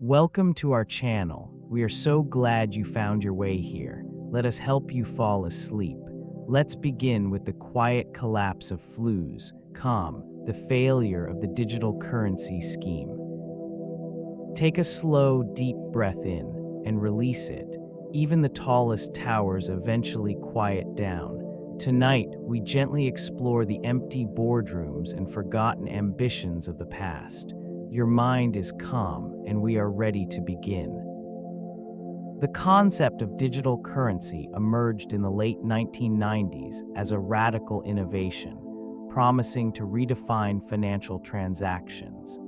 Welcome to our channel. We are so glad you found your way here. Let us help you fall asleep. Let's begin with the quiet collapse of FLUS, the failure of the digital currency scheme. Take a slow, deep breath in and release it. Even the tallest towers eventually quiet down. Tonight, we gently explore the empty boardrooms and forgotten ambitions of the past. Your mind is calm, and we are ready to begin. The concept of digital currency emerged in the late 1990s as a radical innovation, promising to redefine financial transactions.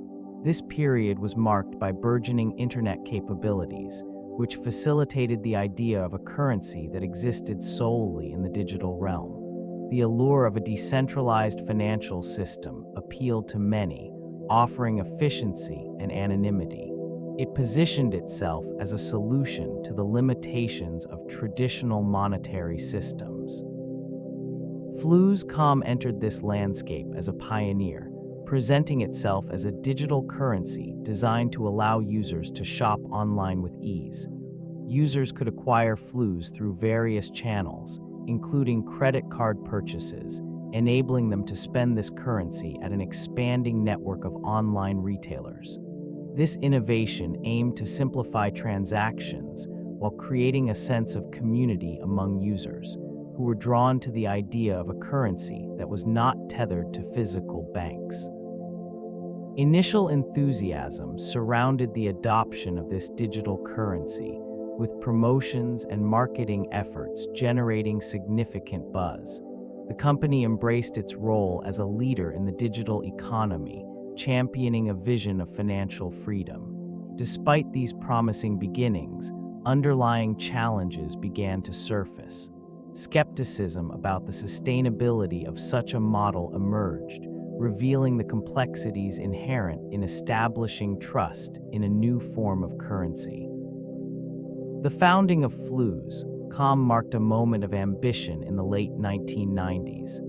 This period was marked by burgeoning internet capabilities, which facilitated the idea of a currency that existed solely in the digital realm. The allure of a decentralized financial system appealed to many, offering efficiency and anonymity. It positioned itself as a solution to the limitations of traditional monetary systems. FLUS entered this landscape as a pioneer, presenting itself as a digital currency designed to allow users to shop online with ease. Users could acquire FLUS through various channels, including credit card purchases, enabling them to spend this currency at an expanding network of online retailers. This innovation aimed to simplify transactions while creating a sense of community among users, who were drawn to the idea of a currency that was not tethered to physical banks. Initial enthusiasm surrounded the adoption of this digital currency, with promotions and marketing efforts generating significant buzz. The company embraced its role as a leader in the digital economy, championing a vision of financial freedom. Despite these promising beginnings, underlying challenges began to surface. Skepticism about the sustainability of such a model emerged, revealing the complexities inherent in establishing trust in a new form of currency. The founding of FLUS marked a moment of ambition in the late 1990s.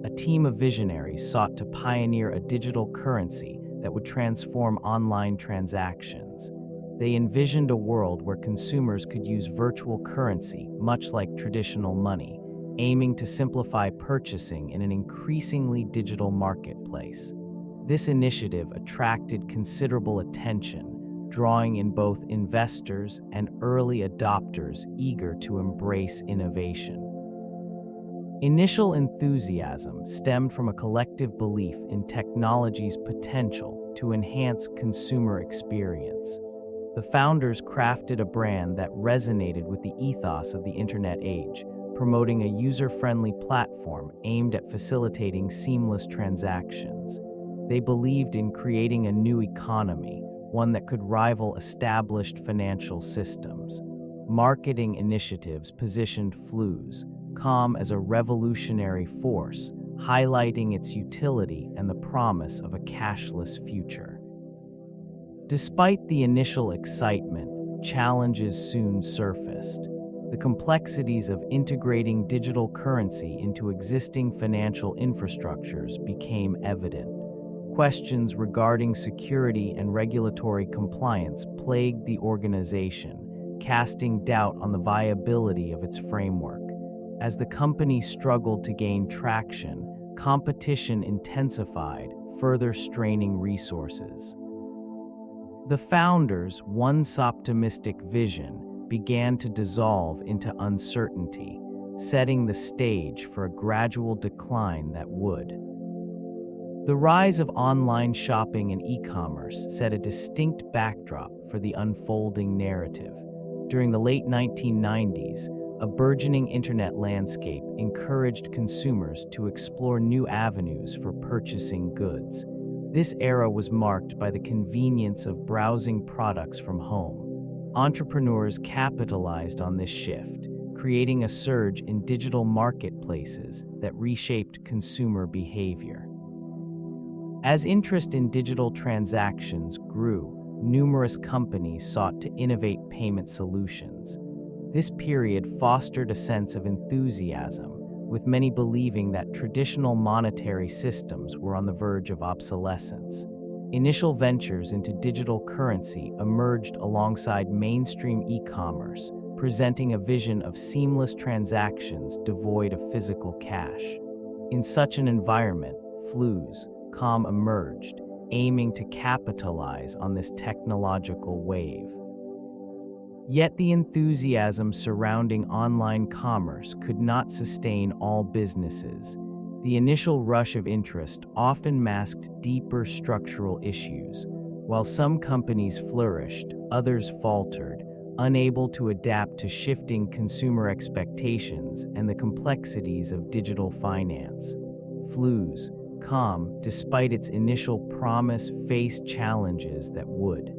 A team of visionaries sought to pioneer a digital currency that would transform online transactions. They envisioned a world where consumers could use virtual currency, much like traditional money, aiming to simplify purchasing in an increasingly digital marketplace. This initiative attracted considerable attention, drawing in both investors and early adopters eager to embrace innovation. Initial enthusiasm stemmed from a collective belief in technology's potential to enhance consumer experience. The founders crafted a brand that resonated with the ethos of the internet age, promoting a user-friendly platform aimed at facilitating seamless transactions. They believed in creating a new economy, one that could rival established financial systems. Marketing initiatives positioned FLUS as a revolutionary force, highlighting its utility and the promise of a cashless future. Despite the initial excitement, challenges soon surfaced. The complexities of integrating digital currency into existing financial infrastructures became evident. Questions regarding security and regulatory compliance plagued the organization, casting doubt on the viability of its framework. As the company struggled to gain traction, competition intensified, further straining resources. The founders' once optimistic vision began to dissolve into uncertainty, setting the stage for a gradual decline that would. The rise of online shopping and e-commerce set a distinct backdrop for the unfolding narrative. During the late 1990s, a burgeoning internet landscape encouraged consumers to explore new avenues for purchasing goods. This era was marked by the convenience of browsing products from home. Entrepreneurs capitalized on this shift, creating a surge in digital marketplaces that reshaped consumer behavior. As interest in digital transactions grew, numerous companies sought to innovate payment solutions. This period fostered a sense of enthusiasm, with many believing that traditional monetary systems were on the verge of obsolescence. Initial ventures into digital currency emerged alongside mainstream e-commerce, presenting a vision of seamless transactions devoid of physical cash. In such an environment, Flues.com emerged, aiming to capitalize on this technological wave. Yet the enthusiasm surrounding online commerce could not sustain all businesses. The initial rush of interest often masked deeper structural issues. While some companies flourished, others faltered, unable to adapt to shifting consumer expectations and the complexities of digital finance. Flues.com, despite its initial promise, faced challenges that would.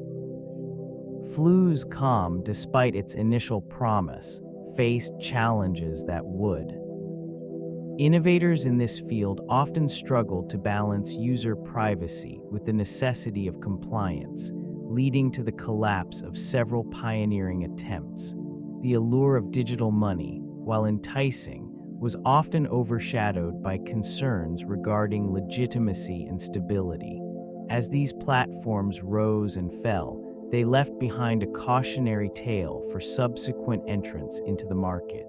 Flues.com, despite its initial promise, faced challenges that would. Innovators in this field often struggled to balance user privacy with the necessity of compliance, leading to the collapse of several pioneering attempts. The allure of digital money, while enticing, was often overshadowed by concerns regarding legitimacy and stability. As these platforms rose and fell, they left behind a cautionary tale for subsequent entrants into the market.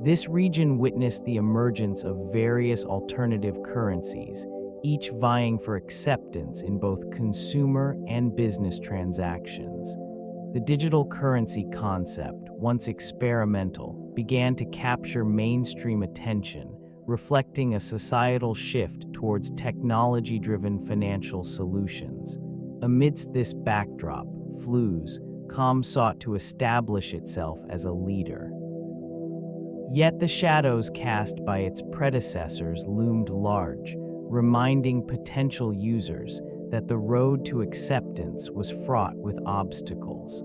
This region witnessed the emergence of various alternative currencies, each vying for acceptance in both consumer and business transactions. The digital currency concept, once experimental, began to capture mainstream attention, reflecting a societal shift towards technology-driven financial solutions. Amidst this backdrop, Flues.com sought to establish itself as a leader. Yet the shadows cast by its predecessors loomed large, reminding potential users that the road to acceptance was fraught with obstacles.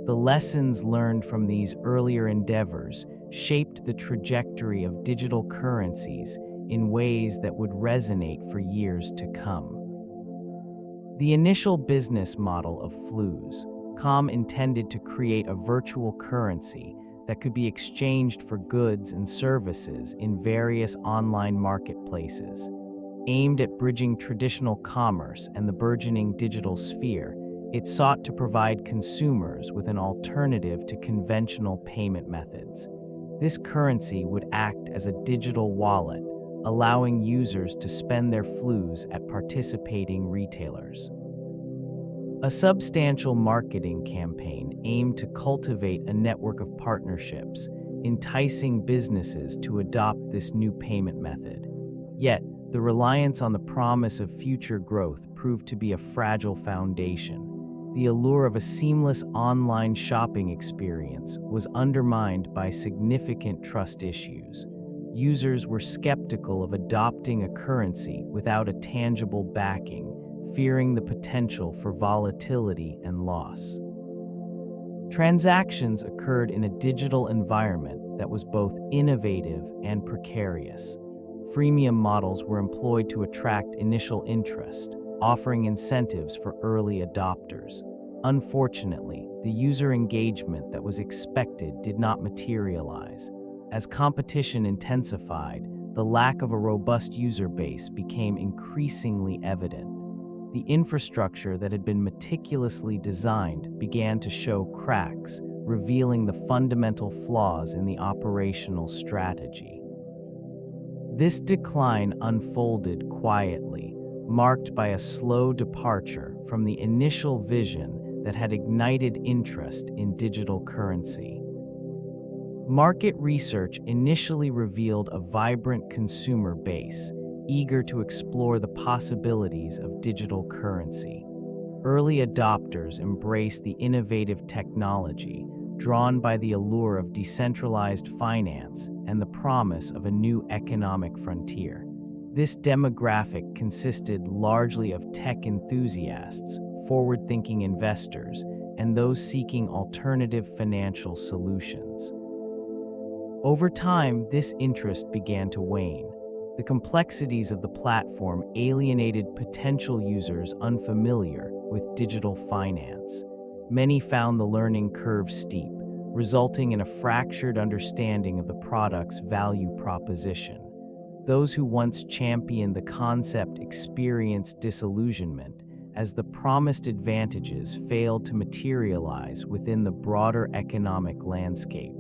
The lessons learned from these earlier endeavors shaped the trajectory of digital currencies in ways that would resonate for years to come. The initial business model of Flues.com intended to create a virtual currency that could be exchanged for goods and services in various online marketplaces. Aimed at bridging traditional commerce and the burgeoning digital sphere, it sought to provide consumers with an alternative to conventional payment methods. This currency would act as a digital wallet, allowing users to spend their Flues at participating retailers. A substantial marketing campaign aimed to cultivate a network of partnerships, enticing businesses to adopt this new payment method. Yet, the reliance on the promise of future growth proved to be a fragile foundation. The allure of a seamless online shopping experience was undermined by significant trust issues. Users were skeptical of adopting a currency without a tangible backing, fearing the potential for volatility and loss. Transactions occurred in a digital environment that was both innovative and precarious. Freemium models were employed to attract initial interest, offering incentives for early adopters. Unfortunately, the user engagement that was expected did not materialize. As competition intensified, the lack of a robust user base became increasingly evident. The infrastructure that had been meticulously designed began to show cracks, revealing the fundamental flaws in the operational strategy. This decline unfolded quietly, marked by a slow departure from the initial vision that had ignited interest in digital currency. Market research initially revealed a vibrant consumer base, eager to explore the possibilities of digital currency. Early adopters embraced the innovative technology, drawn by the allure of decentralized finance and the promise of a new economic frontier. This demographic consisted largely of tech enthusiasts, forward-thinking investors, and those seeking alternative financial solutions. Over time, this interest began to wane. The complexities of the platform alienated potential users unfamiliar with digital finance. Many found the learning curve steep, resulting in a fractured understanding of the product's value proposition. those who once championed the concept experienced disillusionment as the promised advantages failed to materialize within the broader economic landscape.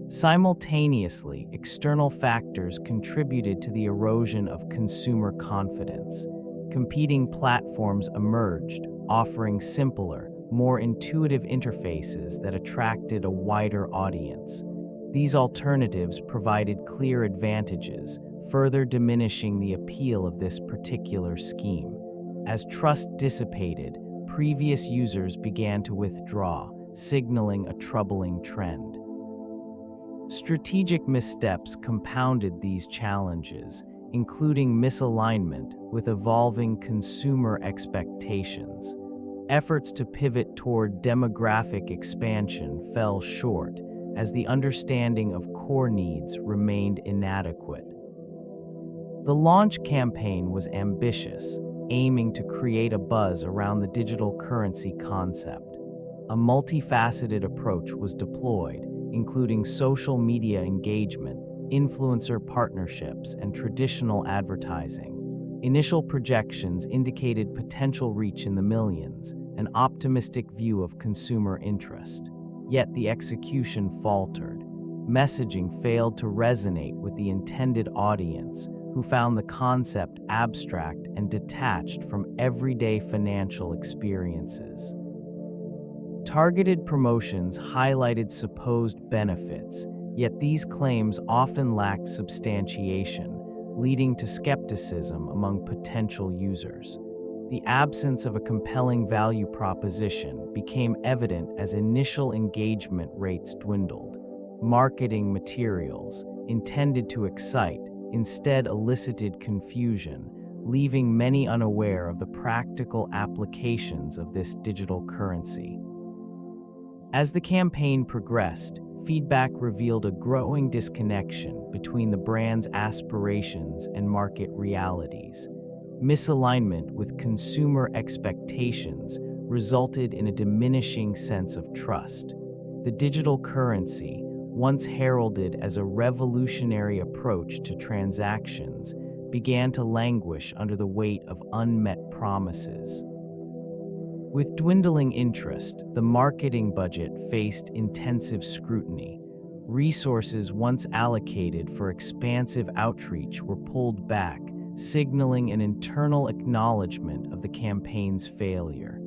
Simultaneously, external factors contributed to the erosion of consumer confidence. Competing platforms emerged, offering simpler, more intuitive interfaces that attracted a wider audience. These alternatives provided clear advantages, further diminishing the appeal of this particular scheme. As trust dissipated, previous users began to withdraw, signaling a troubling trend. Strategic missteps compounded these challenges, including misalignment with evolving consumer expectations. Efforts to pivot toward demographic expansion fell short, as the understanding of core needs remained inadequate. The launch campaign was ambitious, aiming to create a buzz around the digital currency concept. A multifaceted approach was deployed, including social media engagement, influencer partnerships, and traditional advertising. Initial projections indicated potential reach in the millions, an optimistic view of consumer interest. Yet the execution faltered. Messaging failed to resonate with the intended audience, who found the concept abstract and detached from everyday financial experiences. Targeted promotions highlighted supposed benefits, yet these claims often lacked substantiation, leading to skepticism among potential users. The absence of a compelling value proposition became evident as initial engagement rates dwindled. Marketing materials, intended to excite, instead elicited confusion, leaving many unaware of the practical applications of this digital currency. As the campaign progressed, feedback revealed a growing disconnection between the brand's aspirations and market realities. Misalignment with consumer expectations resulted in a diminishing sense of trust. The digital currency, once heralded as a revolutionary approach to transactions, began to languish under the weight of unmet promises. With dwindling interest, the marketing budget faced intensive scrutiny. Resources once allocated for expansive outreach were pulled back, signaling an internal acknowledgement of the campaign's failure.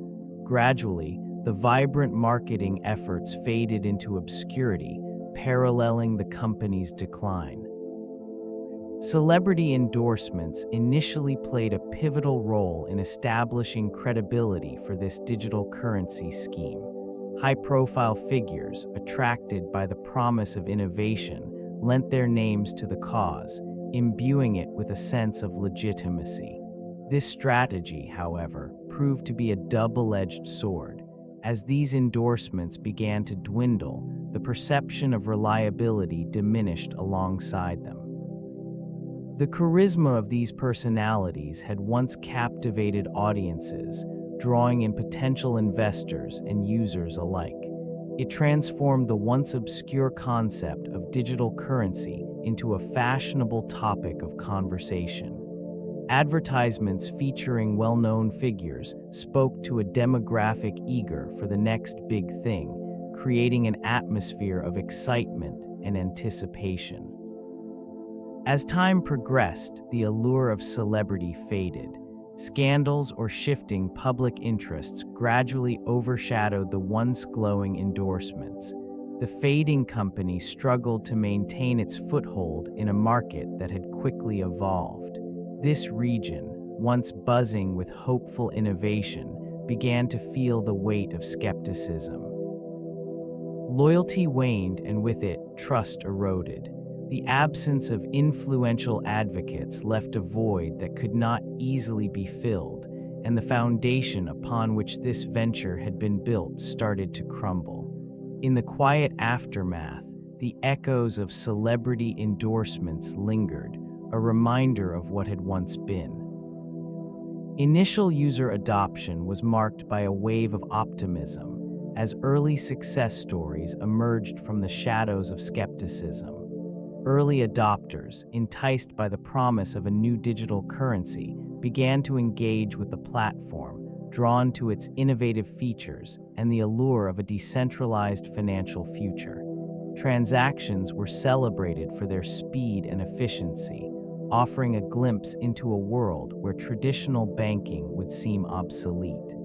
Gradually, the vibrant marketing efforts faded into obscurity, paralleling the company's decline. Celebrity endorsements initially played a pivotal role in establishing credibility for this digital currency scheme. High-profile figures, attracted by the promise of innovation, lent their names to the cause, imbuing it with a sense of legitimacy. This strategy, however, proved to be a double-edged sword. As these endorsements began to dwindle, the perception of reliability diminished alongside them. The charisma of these personalities had once captivated audiences, drawing in potential investors and users alike. It transformed the once obscure concept of digital currency into a fashionable topic of conversation. Advertisements featuring well-known figures spoke to a demographic eager for the next big thing, creating an atmosphere of excitement and anticipation. As time progressed, the allure of celebrity faded. Scandals or shifting public interests gradually overshadowed the once glowing endorsements. The fading company struggled to maintain its foothold in a market that had quickly evolved. This region, once buzzing with hopeful innovation, began to feel the weight of skepticism. Loyalty waned, and with it, trust eroded. The absence of influential advocates left a void that could not easily be filled, and the foundation upon which this venture had been built started to crumble. In the quiet aftermath, the echoes of celebrity endorsements lingered, a reminder of what had once been. Initial user adoption was marked by a wave of optimism, as early success stories emerged from the shadows of skepticism. Early adopters, enticed by the promise of a new digital currency, began to engage with the platform, drawn to its innovative features and the allure of a decentralized financial future. Transactions were celebrated for their speed and efficiency, offering a glimpse into a world where traditional banking would seem obsolete.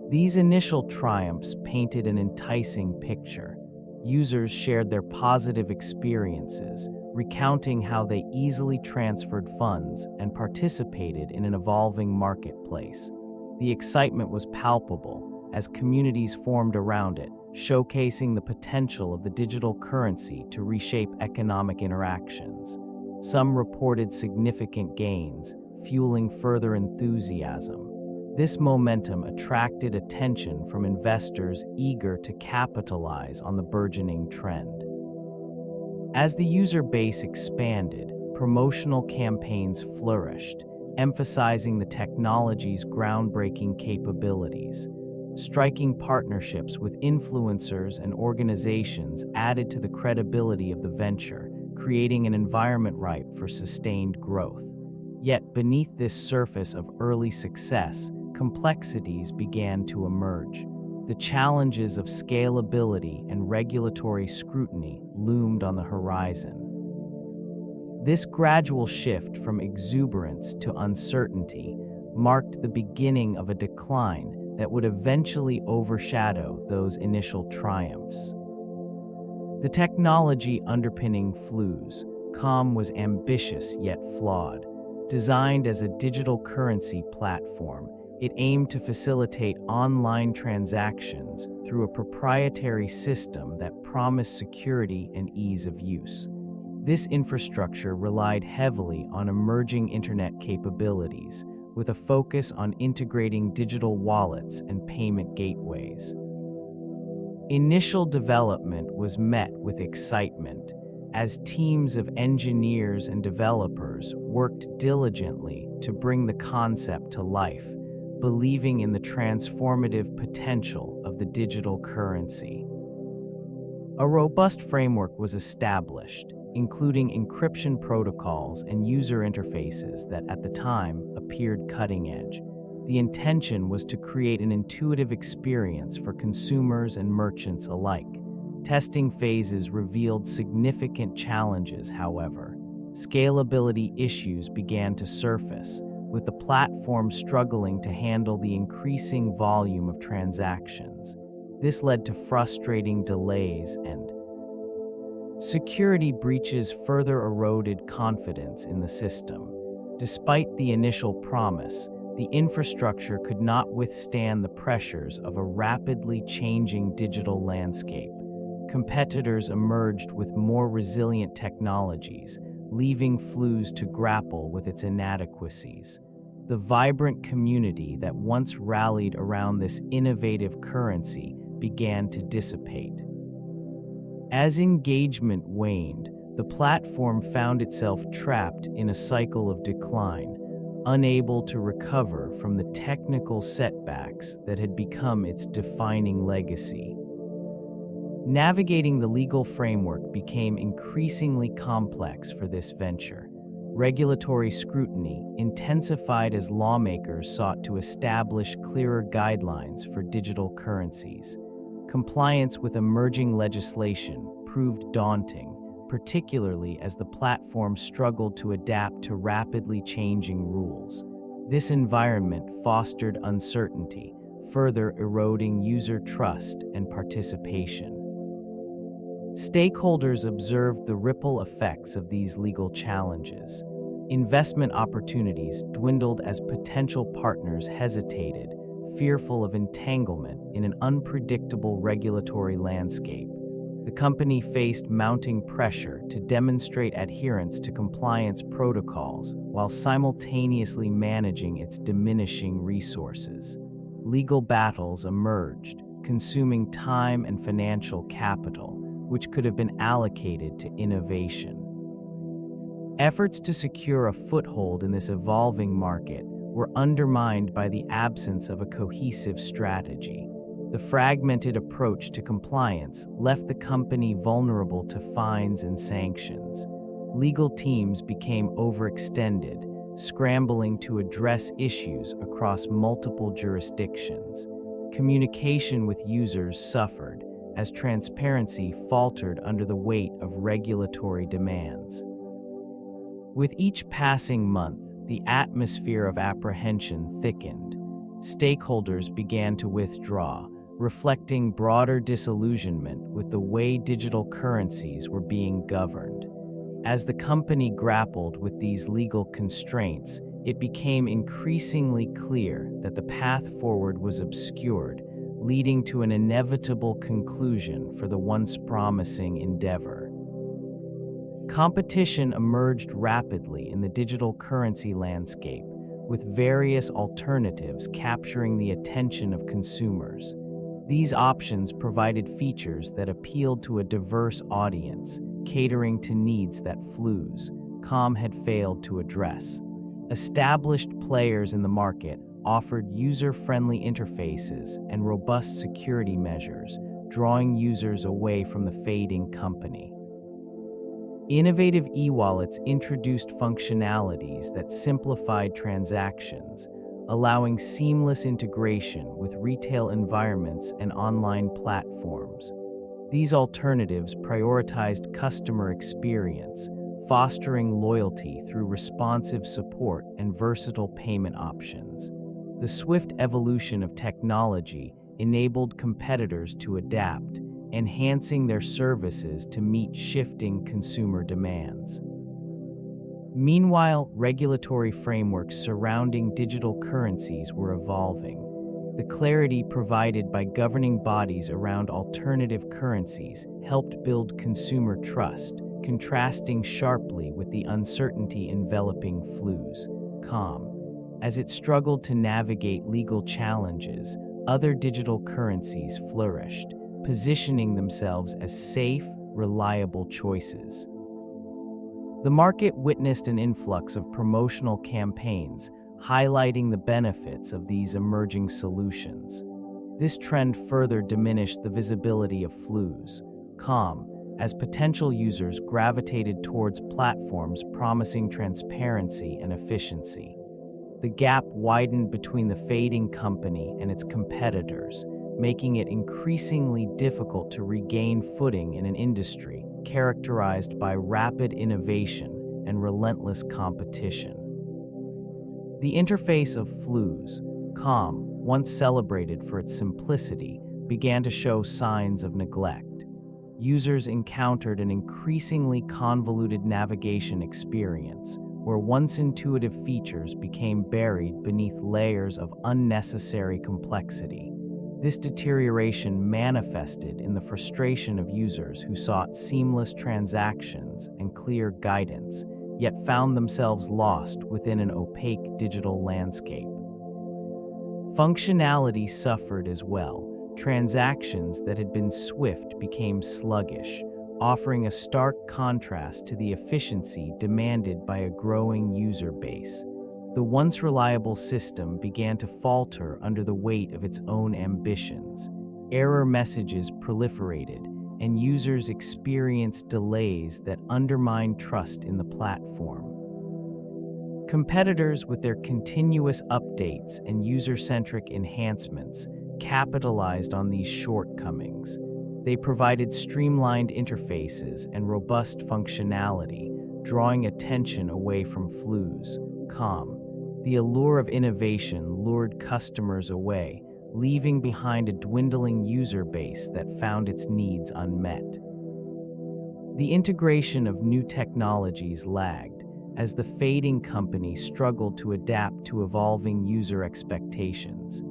These initial triumphs painted an enticing picture. Users shared their positive experiences, recounting how they easily transferred funds and participated in an evolving marketplace. The excitement was palpable as communities formed around it, showcasing the potential of the digital currency to reshape economic interactions. Some reported significant gains, fueling further enthusiasm. This momentum attracted attention from investors eager to capitalize on the burgeoning trend. As the user base expanded, promotional campaigns flourished, emphasizing the technology's groundbreaking capabilities. Striking partnerships with influencers and organizations added to the credibility of the venture, creating an environment ripe for sustained growth. Yet beneath this surface of early success, complexities began to emerge. The challenges of scalability and regulatory scrutiny loomed on the horizon. This gradual shift from exuberance to uncertainty marked the beginning of a decline that would eventually overshadow those initial triumphs. The technology underpinning Flu's Com was ambitious yet flawed. Designed as a digital currency platform, it aimed to facilitate online transactions through a proprietary system that promised security and ease of use. This infrastructure relied heavily on emerging internet capabilities, with a focus on integrating digital wallets and payment gateways. Initial development was met with excitement as teams of engineers and developers worked diligently to bring the concept to life, believing in the transformative potential of the digital currency. A robust framework was established, including encryption protocols and user interfaces that at the time appeared cutting edge. The intention was to create an intuitive experience for consumers and merchants alike. Testing phases revealed significant challenges, however. Scalability issues began to surface, with the platform struggling to handle the increasing volume of transactions. This led to frustrating delays and security breaches further eroded confidence in the system. Despite the initial promise, the infrastructure could not withstand the pressures of a rapidly changing digital landscape. Competitors emerged with more resilient technologies, leaving Flu's to grapple with its inadequacies. The vibrant community that once rallied around this innovative currency began to dissipate. As engagement waned, the platform found itself trapped in a cycle of decline, unable to recover from the technical setbacks that had become its defining legacy. Navigating the legal framework became increasingly complex for this venture. Regulatory scrutiny intensified as lawmakers sought to establish clearer guidelines for digital currencies. Compliance with emerging legislation proved daunting, particularly as the platform struggled to adapt to rapidly changing rules. This environment fostered uncertainty, further eroding user trust and participation. Stakeholders observed the ripple effects of these legal challenges. Investment opportunities dwindled as potential partners hesitated, fearful of entanglement in an unpredictable regulatory landscape. The company faced mounting pressure to demonstrate adherence to compliance protocols while simultaneously managing its diminishing resources. Legal battles emerged, consuming time and financial capital, which could have been allocated to innovation. Efforts to secure a foothold in this evolving market were undermined by the absence of a cohesive strategy. The fragmented approach to compliance left the company vulnerable to fines and sanctions. Legal teams became overextended, scrambling to address issues across multiple jurisdictions. Communication with users suffered as transparency faltered under the weight of regulatory demands. With each passing month, the atmosphere of apprehension thickened. Stakeholders began to withdraw, reflecting broader disillusionment with the way digital currencies were being governed. As the company grappled with these legal constraints, it became increasingly clear that the path forward was obscured, leading to an inevitable conclusion for the once promising endeavor. Competition emerged rapidly in the digital currency landscape, with various alternatives capturing the attention of consumers. These options provided features that appealed to a diverse audience, catering to needs that Flues.com had failed to address. Established players in the market offered user-friendly interfaces and robust security measures, drawing users away from the fading company. Innovative e-wallets introduced functionalities that simplified transactions, allowing seamless integration with retail environments and online platforms. These alternatives prioritized customer experience, fostering loyalty through responsive support and versatile payment options. The swift evolution of technology enabled competitors to adapt, enhancing their services to meet shifting consumer demands. Meanwhile, regulatory frameworks surrounding digital currencies were evolving. The clarity provided by governing bodies around alternative currencies helped build consumer trust, contrasting sharply with the uncertainty enveloping Flues.com. As it struggled to navigate legal challenges, other digital currencies flourished, positioning themselves as safe, reliable choices. The market witnessed an influx of promotional campaigns, highlighting the benefits of these emerging solutions. This trend further diminished the visibility of Flues.com as potential users gravitated towards platforms promising transparency and efficiency. The gap widened between the fading company and its competitors, making it increasingly difficult to regain footing in an industry characterized by rapid innovation and relentless competition. The interface of Flues.com, once celebrated for its simplicity, began to show signs of neglect. Users encountered an increasingly convoluted navigation experience, where once intuitive features became buried beneath layers of unnecessary complexity. This deterioration manifested in the frustration of users who sought seamless transactions and clear guidance, yet found themselves lost within an opaque digital landscape. Functionality suffered as well. Transactions that had been swift became sluggish, offering a stark contrast to the efficiency demanded by a growing user base. The once reliable system began to falter under the weight of its own ambitions. Error messages proliferated, and users experienced delays that undermined trust in the platform. Competitors, with their continuous updates and user-centric enhancements, capitalized on these shortcomings. They provided streamlined interfaces and robust functionality, drawing attention away from Flues.com. The allure of innovation lured customers away, leaving behind a dwindling user base that found its needs unmet. The integration of new technologies lagged, as the fading company struggled to adapt to evolving user expectations.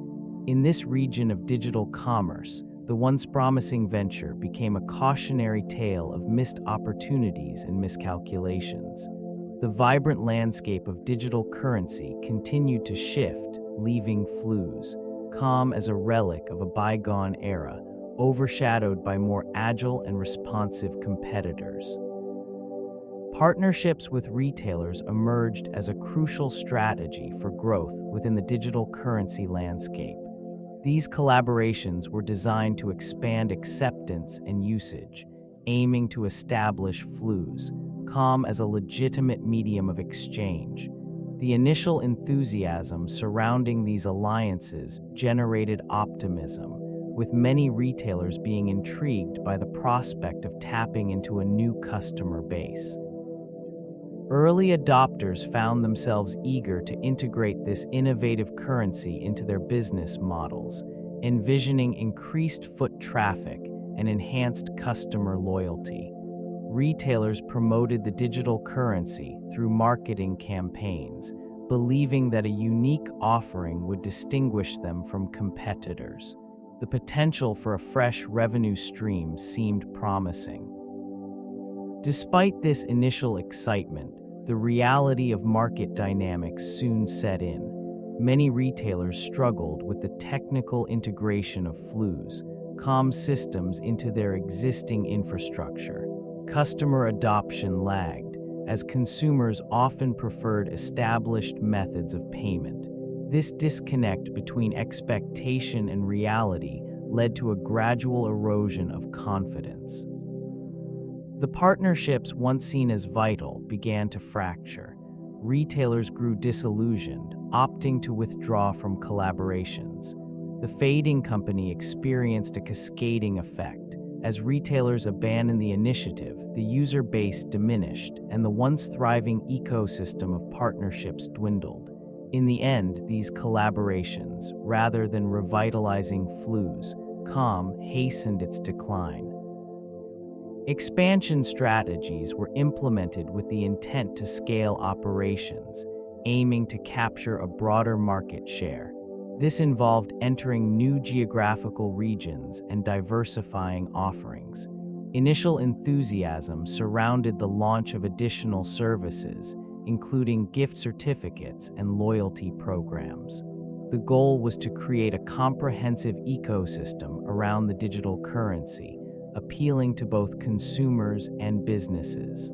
In this region of digital commerce, the once promising venture became a cautionary tale of missed opportunities and miscalculations. The vibrant landscape of digital currency continued to shift, leaving Flues.com as a relic of a bygone era, overshadowed by more agile and responsive competitors. Partnerships with retailers emerged as a crucial strategy for growth within the digital currency landscape. These collaborations were designed to expand acceptance and usage, aiming to establish Calm as a legitimate medium of exchange. The initial enthusiasm surrounding these alliances generated optimism, with many retailers being intrigued by the prospect of tapping into a new customer base. Early adopters found themselves eager to integrate this innovative currency into their business models, envisioning increased foot traffic and enhanced customer loyalty. Retailers promoted the digital currency through marketing campaigns, believing that a unique offering would distinguish them from competitors. The potential for a fresh revenue stream seemed promising. Despite this initial excitement, the reality of market dynamics soon set in. Many retailers struggled with the technical integration of Calm systems into their existing infrastructure. Customer adoption lagged, as consumers often preferred established methods of payment. This disconnect between expectation and reality led to a gradual erosion of confidence. The partnerships once seen as vital began to fracture. Retailers grew disillusioned, opting to withdraw from collaborations. The fading company experienced a cascading effect. As retailers abandoned the initiative, the user base diminished, and the once thriving ecosystem of partnerships dwindled. In the end, these collaborations, rather than revitalizing Calm, hastened its decline. Expansion strategies were implemented with the intent to scale operations, aiming to capture a broader market share. This involved entering new geographical regions and diversifying offerings. Initial enthusiasm surrounded the launch of additional services, including gift certificates and loyalty programs. The goal was to create a comprehensive ecosystem around the digital currency, appealing to both consumers and businesses.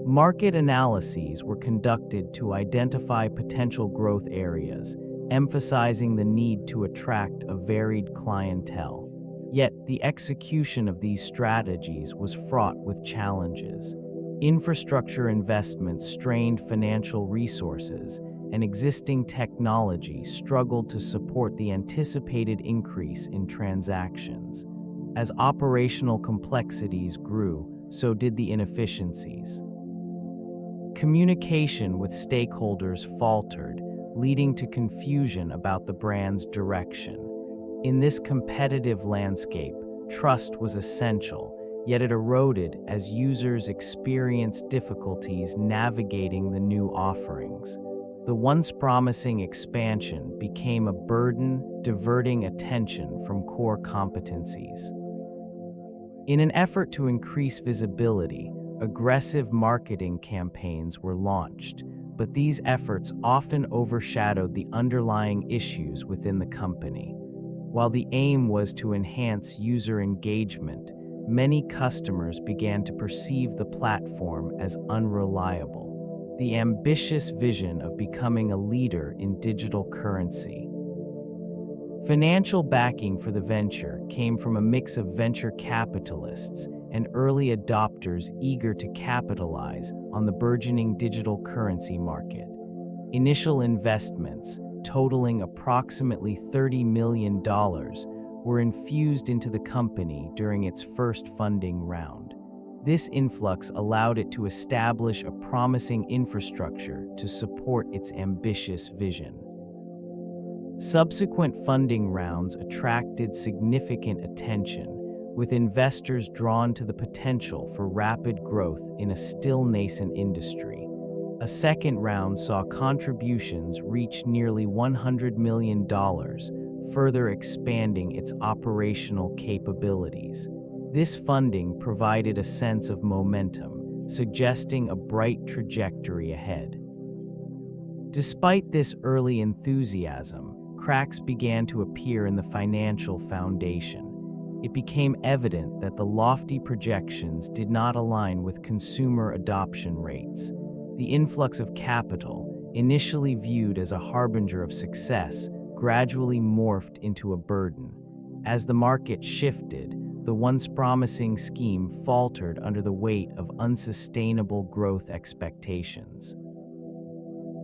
Market analyses were conducted to identify potential growth areas, emphasizing the need to attract a varied clientele. Yet, the execution of these strategies was fraught with challenges. Infrastructure investments strained financial resources, and existing technology struggled to support the anticipated increase in transactions. As operational complexities grew, so did the inefficiencies. Communication with stakeholders faltered, leading to confusion about the brand's direction. In this competitive landscape, trust was essential, yet it eroded as users experienced difficulties navigating the new offerings. The once promising expansion became a burden, diverting attention from core competencies. In an effort to increase visibility, aggressive marketing campaigns were launched, but these efforts often overshadowed the underlying issues within the company. While the aim was to enhance user engagement, many customers began to perceive the platform as unreliable. The ambitious vision of becoming a leader in digital currency. Financial backing for the venture came from a mix of venture capitalists and early adopters eager to capitalize on the burgeoning digital currency market. Initial investments, totaling approximately $30 million, were infused into the company during its first funding round. This influx allowed it to establish a promising infrastructure to support its ambitious vision. Subsequent funding rounds attracted significant attention, with investors drawn to the potential for rapid growth in a still nascent industry. A second round saw contributions reach nearly $100 million, further expanding its operational capabilities. This funding provided a sense of momentum, suggesting a bright trajectory ahead. Despite this early enthusiasm, cracks began to appear in the financial foundation. It became evident that the lofty projections did not align with consumer adoption rates. The influx of capital, initially viewed as a harbinger of success, gradually morphed into a burden. As the market shifted, the once promising scheme faltered under the weight of unsustainable growth expectations.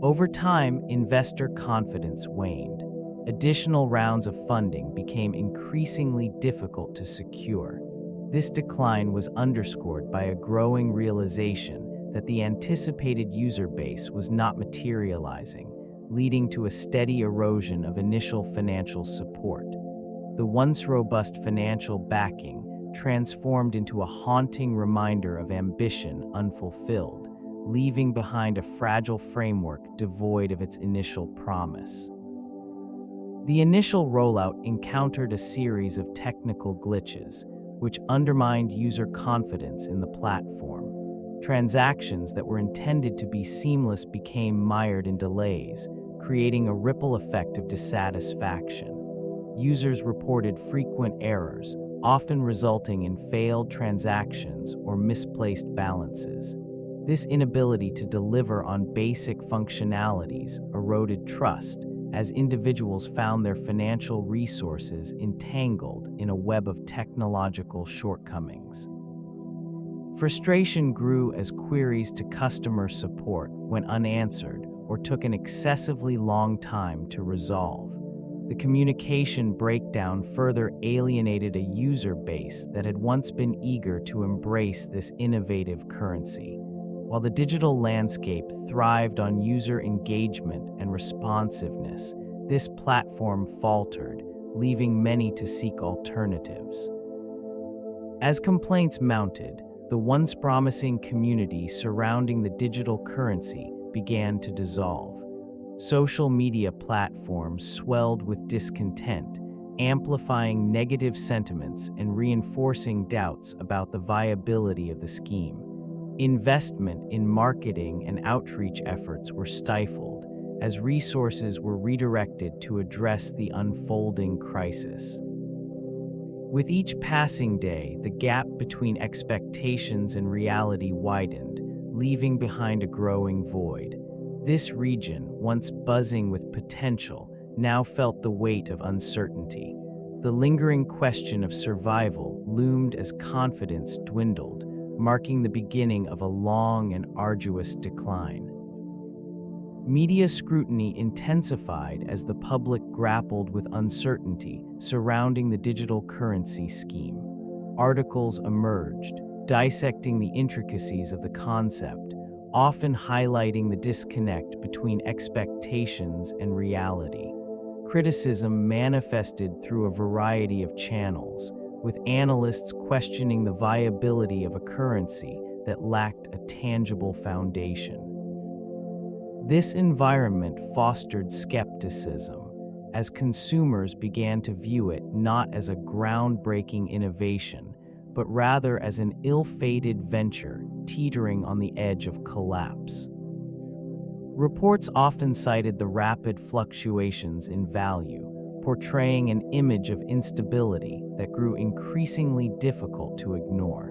Over time, investor confidence waned. Additional rounds of funding became increasingly difficult to secure. This decline was underscored by a growing realization that the anticipated user base was not materializing, leading to a steady erosion of initial financial support. The once robust financial backing transformed into a haunting reminder of ambition unfulfilled, leaving behind a fragile framework devoid of its initial promise. The initial rollout encountered a series of technical glitches, which undermined user confidence in the platform. Transactions that were intended to be seamless became mired in delays, creating a ripple effect of dissatisfaction. Users reported frequent errors, often resulting in failed transactions or misplaced balances. This inability to deliver on basic functionalities eroded trust, as individuals found their financial resources entangled in a web of technological shortcomings. Frustration grew as queries to customer support went unanswered or took an excessively long time to resolve. The communication breakdown further alienated a user base that had once been eager to embrace this innovative currency. While the digital landscape thrived on user engagement and responsiveness, this platform faltered, leaving many to seek alternatives. As complaints mounted, the once promising community surrounding the digital currency began to dissolve. Social media platforms swelled with discontent, amplifying negative sentiments and reinforcing doubts about the viability of the scheme. Investment in marketing and outreach efforts were stifled, as resources were redirected to address the unfolding crisis. With each passing day, the gap between expectations and reality widened, leaving behind a growing void. This region, once buzzing with potential, now felt the weight of uncertainty. The lingering question of survival loomed as confidence dwindled, marking the beginning of a long and arduous decline. Media scrutiny intensified as the public grappled with uncertainty surrounding the digital currency scheme. Articles emerged, dissecting the intricacies of the concept, often highlighting the disconnect between expectations and reality. Criticism manifested through a variety of channels, with analysts questioning the viability of a currency that lacked a tangible foundation. This environment fostered skepticism, as consumers began to view it not as a groundbreaking innovation, but rather as an ill-fated venture teetering on the edge of collapse. Reports often cited the rapid fluctuations in value, portraying an image of instability that grew increasingly difficult to ignore.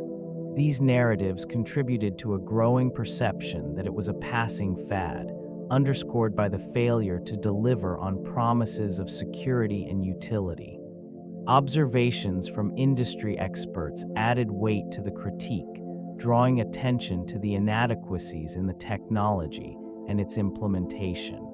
These narratives contributed to a growing perception that it was a passing fad, underscored by the failure to deliver on promises of security and utility. Observations from industry experts added weight to the critique, drawing attention to the inadequacies in the technology and its implementation.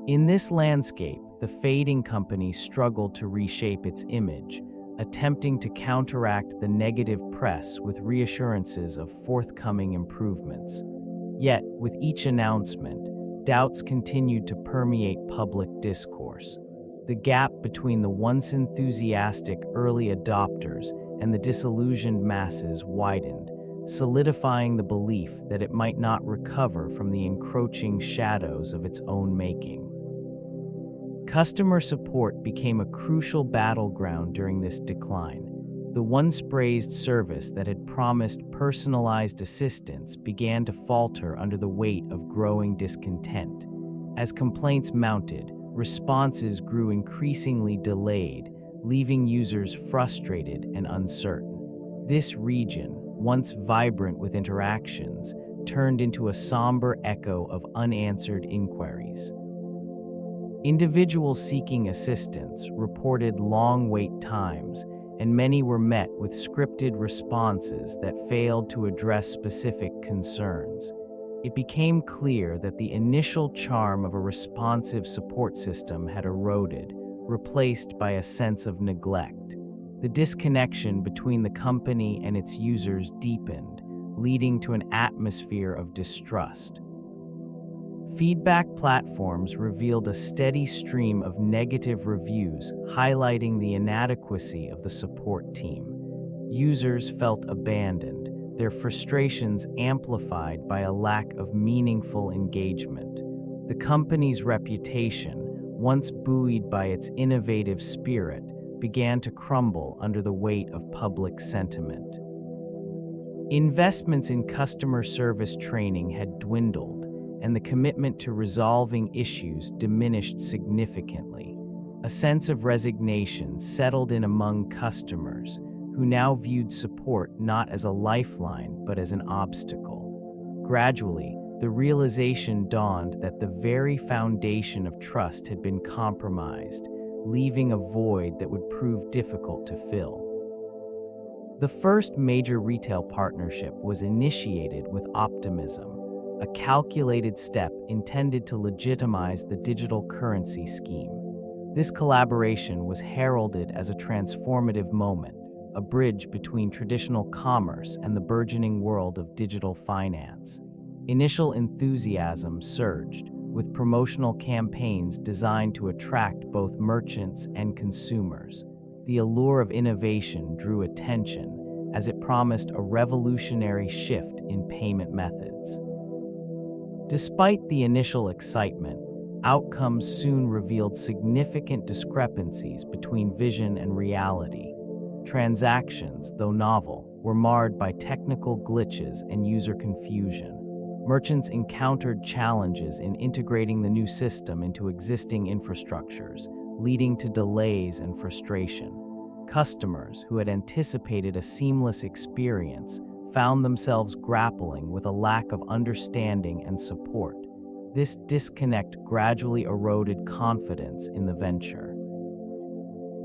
In this landscape, the fading company struggled to reshape its image, attempting to counteract the negative press with reassurances of forthcoming improvements. Yet, with each announcement, doubts continued to permeate public discourse. The gap between the once enthusiastic early adopters and the disillusioned masses widened, solidifying the belief that it might not recover from the encroaching shadows of its own making. Customer support became a crucial battleground during this decline. The once praised service that had promised personalized assistance began to falter under the weight of growing discontent. As complaints mounted, responses grew increasingly delayed, leaving users frustrated and uncertain. This region, once vibrant with interactions, turned into a somber echo of unanswered inquiries. Individuals seeking assistance reported long wait times, and many were met with scripted responses that failed to address specific concerns. It became clear that the initial charm of a responsive support system had eroded, replaced by a sense of neglect. The disconnection between the company and its users deepened, leading to an atmosphere of distrust. Feedback platforms revealed a steady stream of negative reviews, highlighting the inadequacy of the support team. Users felt abandoned, their frustrations amplified by a lack of meaningful engagement. The company's reputation, once buoyed by its innovative spirit, began to crumble under the weight of public sentiment. Investments in customer service training had dwindled, and the commitment to resolving issues diminished significantly. A sense of resignation settled in among customers, who now viewed support not as a lifeline but as an obstacle. Gradually, the realization dawned that the very foundation of trust had been compromised, leaving a void that would prove difficult to fill. The first major retail partnership was initiated with optimism, a calculated step intended to legitimize the digital currency scheme. This collaboration was heralded as a transformative moment, a bridge between traditional commerce and the burgeoning world of digital finance. Initial enthusiasm surged, with promotional campaigns designed to attract both merchants and consumers. The allure of innovation drew attention, as it promised a revolutionary shift in payment methods. Despite the initial excitement, outcomes soon revealed significant discrepancies between vision and reality. Transactions, though novel, were marred by technical glitches and user confusion. Merchants encountered challenges in integrating the new system into existing infrastructures, leading to delays and frustration. Customers who had anticipated a seamless experience found themselves grappling with a lack of understanding and support. This disconnect gradually eroded confidence in the venture.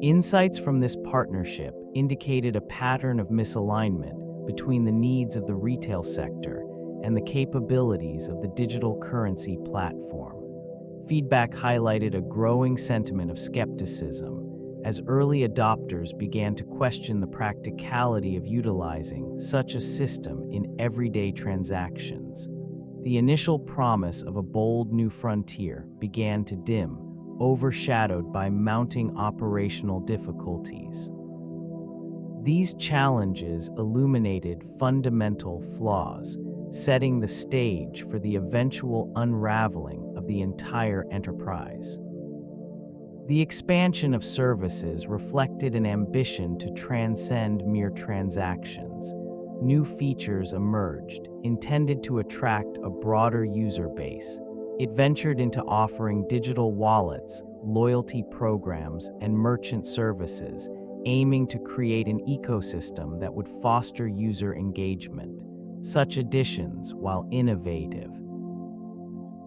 Insights from this partnership indicated a pattern of misalignment between the needs of the retail sector and the capabilities of the digital currency platform. Feedback highlighted a growing sentiment of skepticism as early adopters began to question the practicality of utilizing such a system in everyday transactions. The initial promise of a bold new frontier began to dim, overshadowed by mounting operational difficulties. These challenges illuminated fundamental flaws, setting the stage for the eventual unraveling of the entire enterprise. The expansion of services reflected an ambition to transcend mere transactions. New features emerged, intended to attract a broader user base. It ventured into offering digital wallets, loyalty programs, and merchant services, aiming to create an ecosystem that would foster user engagement. Such additions, while innovative,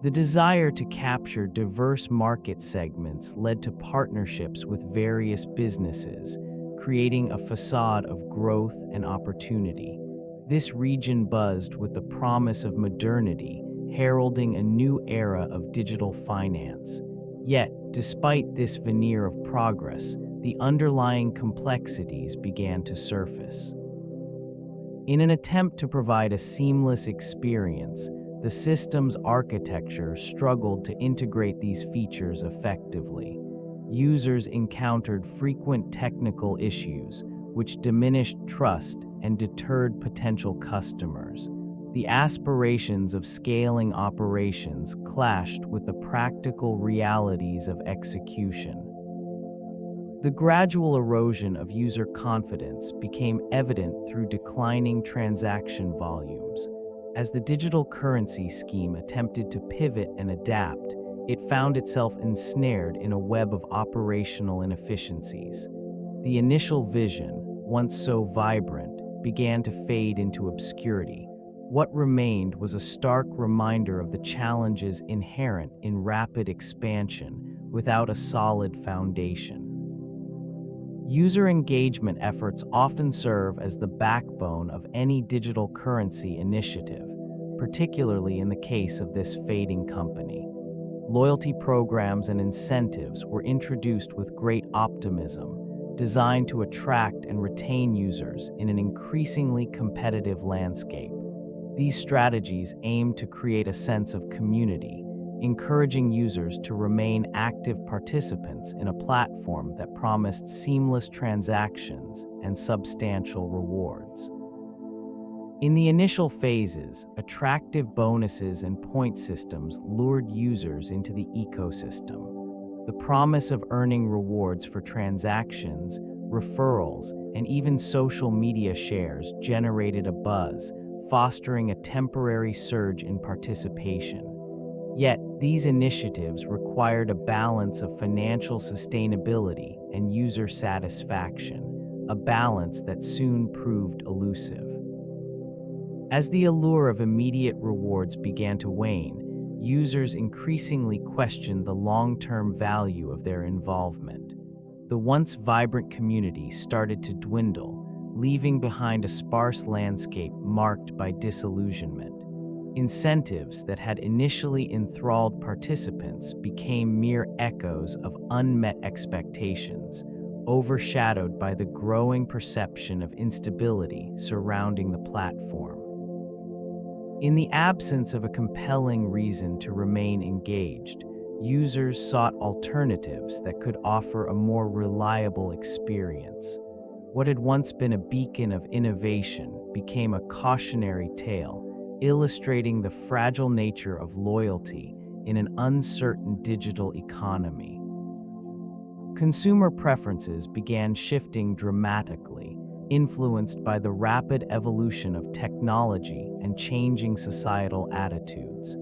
the desire to capture diverse market segments led to partnerships with various businesses, creating a facade of growth and opportunity. This region buzzed with the promise of modernity, heralding a new era of digital finance. Yet, despite this veneer of progress, the underlying complexities began to surface. In an attempt to provide a seamless experience, the system's architecture struggled to integrate these features effectively. Users encountered frequent technical issues, which diminished trust and deterred potential customers. The aspirations of scaling operations clashed with the practical realities of execution. The gradual erosion of user confidence became evident through declining transaction volumes. As the digital currency scheme attempted to pivot and adapt, it found itself ensnared in a web of operational inefficiencies. The initial vision, once so vibrant, began to fade into obscurity. What remained was a stark reminder of the challenges inherent in rapid expansion, without a solid foundation. User engagement efforts often serve as the backbone of any digital currency initiative, particularly in the case of this fading company. Loyalty programs and incentives were introduced with great optimism, designed to attract and retain users in an increasingly competitive landscape. These strategies aim to create a sense of community, encouraging users to remain active participants in a platform that promised seamless transactions and substantial rewards. In the initial phases, attractive bonuses and point systems lured users into the ecosystem. The promise of earning rewards for transactions, referrals, and even social media shares generated a buzz, fostering a temporary surge in participation. Yet, these initiatives required a balance of financial sustainability and user satisfaction, a balance that soon proved elusive. As the allure of immediate rewards began to wane, users increasingly questioned the long-term value of their involvement. The once vibrant community started to dwindle, leaving behind a sparse landscape marked by disillusionment. Incentives that had initially enthralled participants became mere echoes of unmet expectations, overshadowed by the growing perception of instability surrounding the platform. In the absence of a compelling reason to remain engaged, users sought alternatives that could offer a more reliable experience. What had once been a beacon of innovation became a cautionary tale, illustrating the fragile nature of loyalty in an uncertain digital economy. Consumer preferences began shifting dramatically, influenced by the rapid evolution of technology and changing societal attitudes.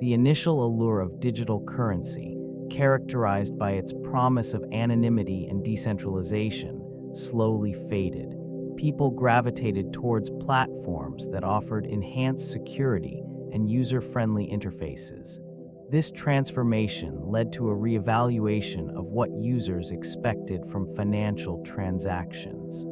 The initial allure of digital currency, characterized by its promise of anonymity and decentralization, slowly faded. People gravitated towards platforms that offered enhanced security and user-friendly interfaces. This transformation led to a reevaluation of what users expected from financial transactions.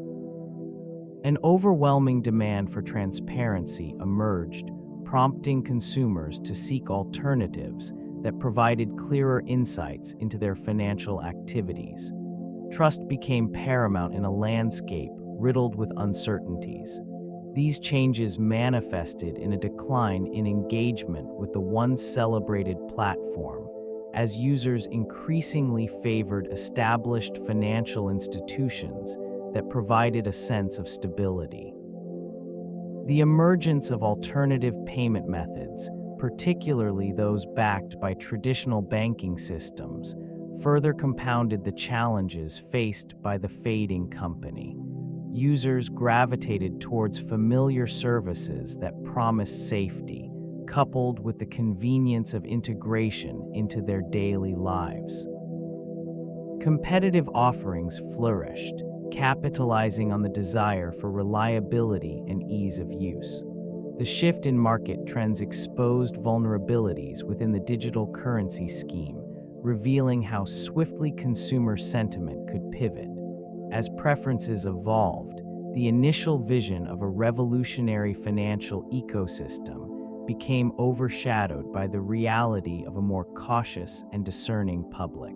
An overwhelming demand for transparency emerged, prompting consumers to seek alternatives that provided clearer insights into their financial activities. Trust became paramount in a landscape riddled with uncertainties. These changes manifested in a decline in engagement with the once celebrated platform, as users increasingly favored established financial institutions that provided a sense of stability. The emergence of alternative payment methods, particularly those backed by traditional banking systems, further compounded the challenges faced by the fading company. Users gravitated towards familiar services that promised safety, coupled with the convenience of integration into their daily lives. Competitive offerings flourished, capitalizing on the desire for reliability and ease of use. The shift in market trends exposed vulnerabilities within the digital currency scheme, revealing how swiftly consumer sentiment could pivot. As preferences evolved, the initial vision of a revolutionary financial ecosystem became overshadowed by the reality of a more cautious and discerning public.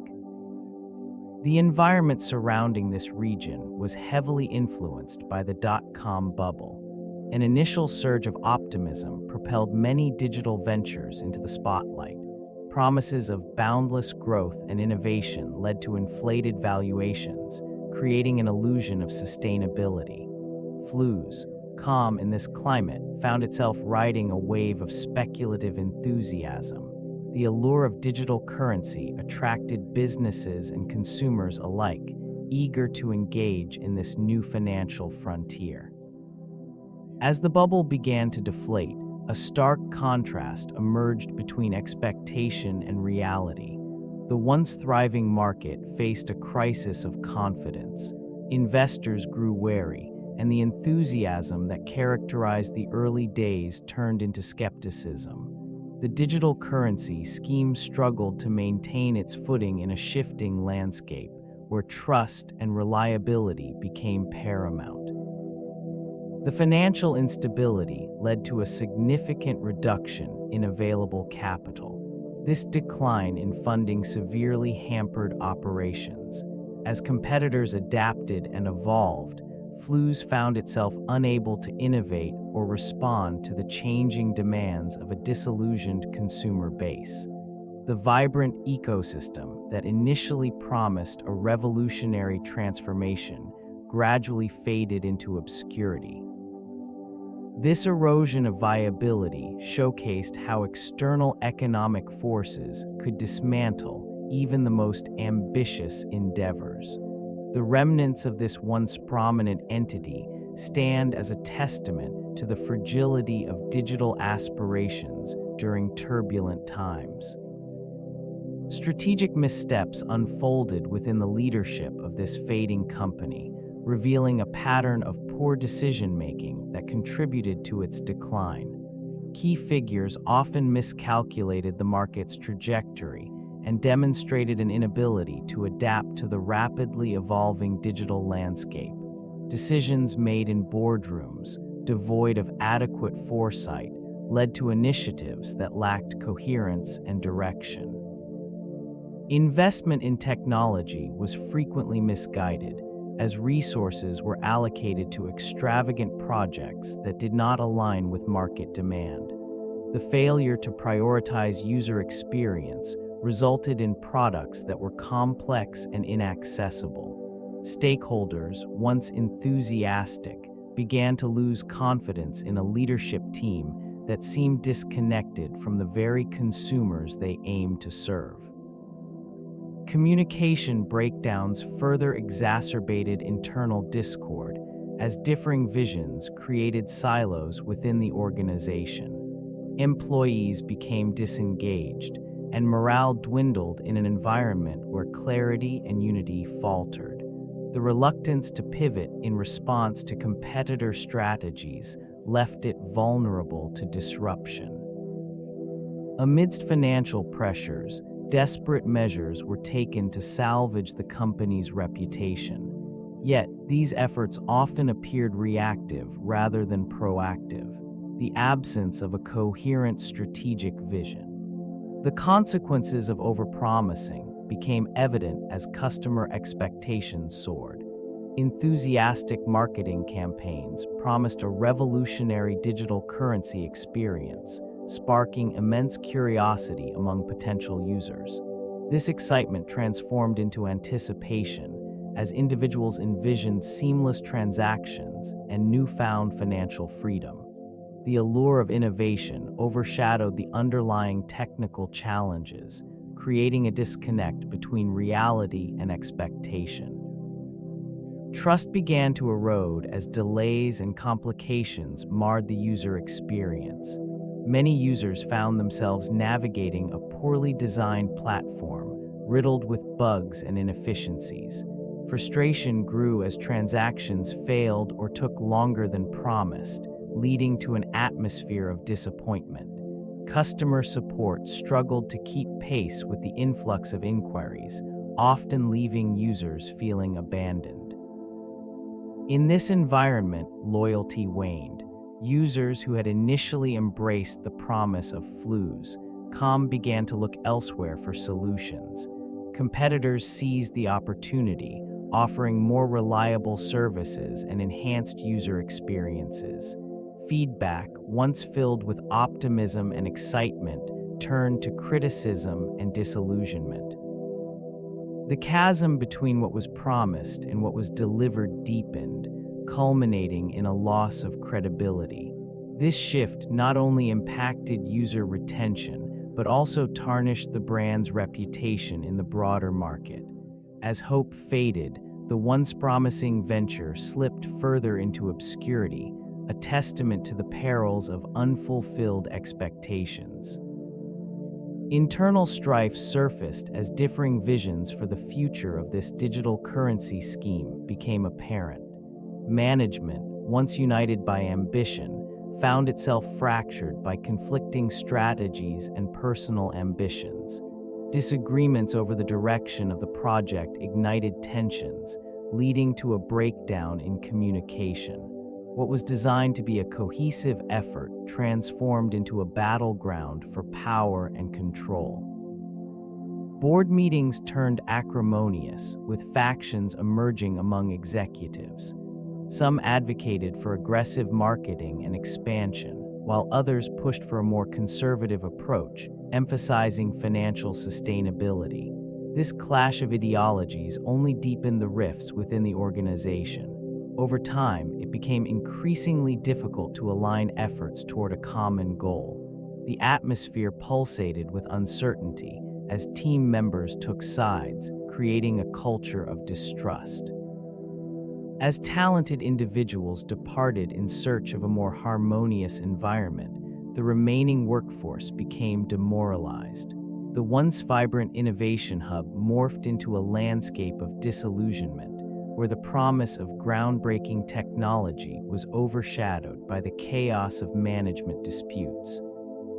The environment surrounding this region was heavily influenced by the dot-com bubble. An initial surge of optimism propelled many digital ventures into the spotlight. Promises of boundless growth and innovation led to inflated valuations, creating an illusion of sustainability. Flues.com in this climate found itself riding a wave of speculative enthusiasm. The allure of digital currency attracted businesses and consumers alike, eager to engage in this new financial frontier. As the bubble began to deflate, a stark contrast emerged between expectation and reality. The once thriving market faced a crisis of confidence. Investors grew wary, and the enthusiasm that characterized the early days turned into skepticism. the digital currency scheme struggled to maintain its footing in a shifting landscape where trust and reliability became paramount. The financial instability led to a significant reduction in available capital. This decline in funding severely hampered operations. As competitors adapted and evolved, Flues found itself unable to innovate or respond to the changing demands of a disillusioned consumer base. The vibrant ecosystem that initially promised a revolutionary transformation gradually faded into obscurity. This erosion of viability showcased how external economic forces could dismantle even the most ambitious endeavors. The remnants of this once prominent entity stand as a testament to the fragility of digital aspirations during turbulent times. Strategic missteps unfolded within the leadership of this fading company, revealing a pattern of poor decision-making that contributed to its decline. Key figures often miscalculated the market's trajectory and demonstrated an inability to adapt to the rapidly evolving digital landscape. Decisions made in boardrooms, devoid of adequate foresight, led to initiatives that lacked coherence and direction. Investment in technology was frequently misguided, as resources were allocated to extravagant projects that did not align with market demand. The failure to prioritize user experience resulted in products that were complex and inaccessible. Stakeholders, once enthusiastic, began to lose confidence in a leadership team that seemed disconnected from the very consumers they aimed to serve. Communication breakdowns further exacerbated internal discord, as differing visions created silos within the organization. Employees became disengaged, and morale dwindled in an environment where clarity and unity faltered. The reluctance to pivot in response to competitor strategies left it vulnerable to disruption. Amidst financial pressures, desperate measures were taken to salvage the company's reputation. Yet, these efforts often appeared reactive rather than proactive, the absence of a coherent strategic vision. The consequences of overpromising became evident as customer expectations soared. Enthusiastic marketing campaigns promised a revolutionary digital currency experience, sparking immense curiosity among potential users. This excitement transformed into anticipation as individuals envisioned seamless transactions and newfound financial freedom. The allure of innovation overshadowed the underlying technical challenges, creating a disconnect between reality and expectation. Trust began to erode as delays and complications marred the user experience. Many users found themselves navigating a poorly designed platform, riddled with bugs and inefficiencies. Frustration grew as transactions failed or took longer than promised, leading to an atmosphere of disappointment. Customer support struggled to keep pace with the influx of inquiries, often leaving users feeling abandoned. In this environment, loyalty waned. Users who had initially embraced the promise of Flues.com began to look elsewhere for solutions. Competitors seized the opportunity, offering more reliable services and enhanced user experiences. Feedback, once filled with optimism and excitement, turned to criticism and disillusionment. The chasm between what was promised and what was delivered deepened, culminating in a loss of credibility. This shift not only impacted user retention, but also tarnished the brand's reputation in the broader market. As hope faded, the once promising venture slipped further into obscurity, a testament to the perils of unfulfilled expectations. Internal strife surfaced as differing visions for the future of this digital currency scheme became apparent. Management, once united by ambition, found itself fractured by conflicting strategies and personal ambitions. Disagreements over the direction of the project ignited tensions, leading to a breakdown in communication. What was designed to be a cohesive effort transformed into a battleground for power and control. Board meetings turned acrimonious, with factions emerging among executives. Some advocated for aggressive marketing and expansion, while others pushed for a more conservative approach, emphasizing financial sustainability. This clash of ideologies only deepened the rifts within the organization. Over time, it became increasingly difficult to align efforts toward a common goal. The atmosphere pulsated with uncertainty as team members took sides, creating a culture of distrust. As talented individuals departed in search of a more harmonious environment, the remaining workforce became demoralized. The once vibrant innovation hub morphed into a landscape of disillusionment, where the promise of groundbreaking technology was overshadowed by the chaos of management disputes.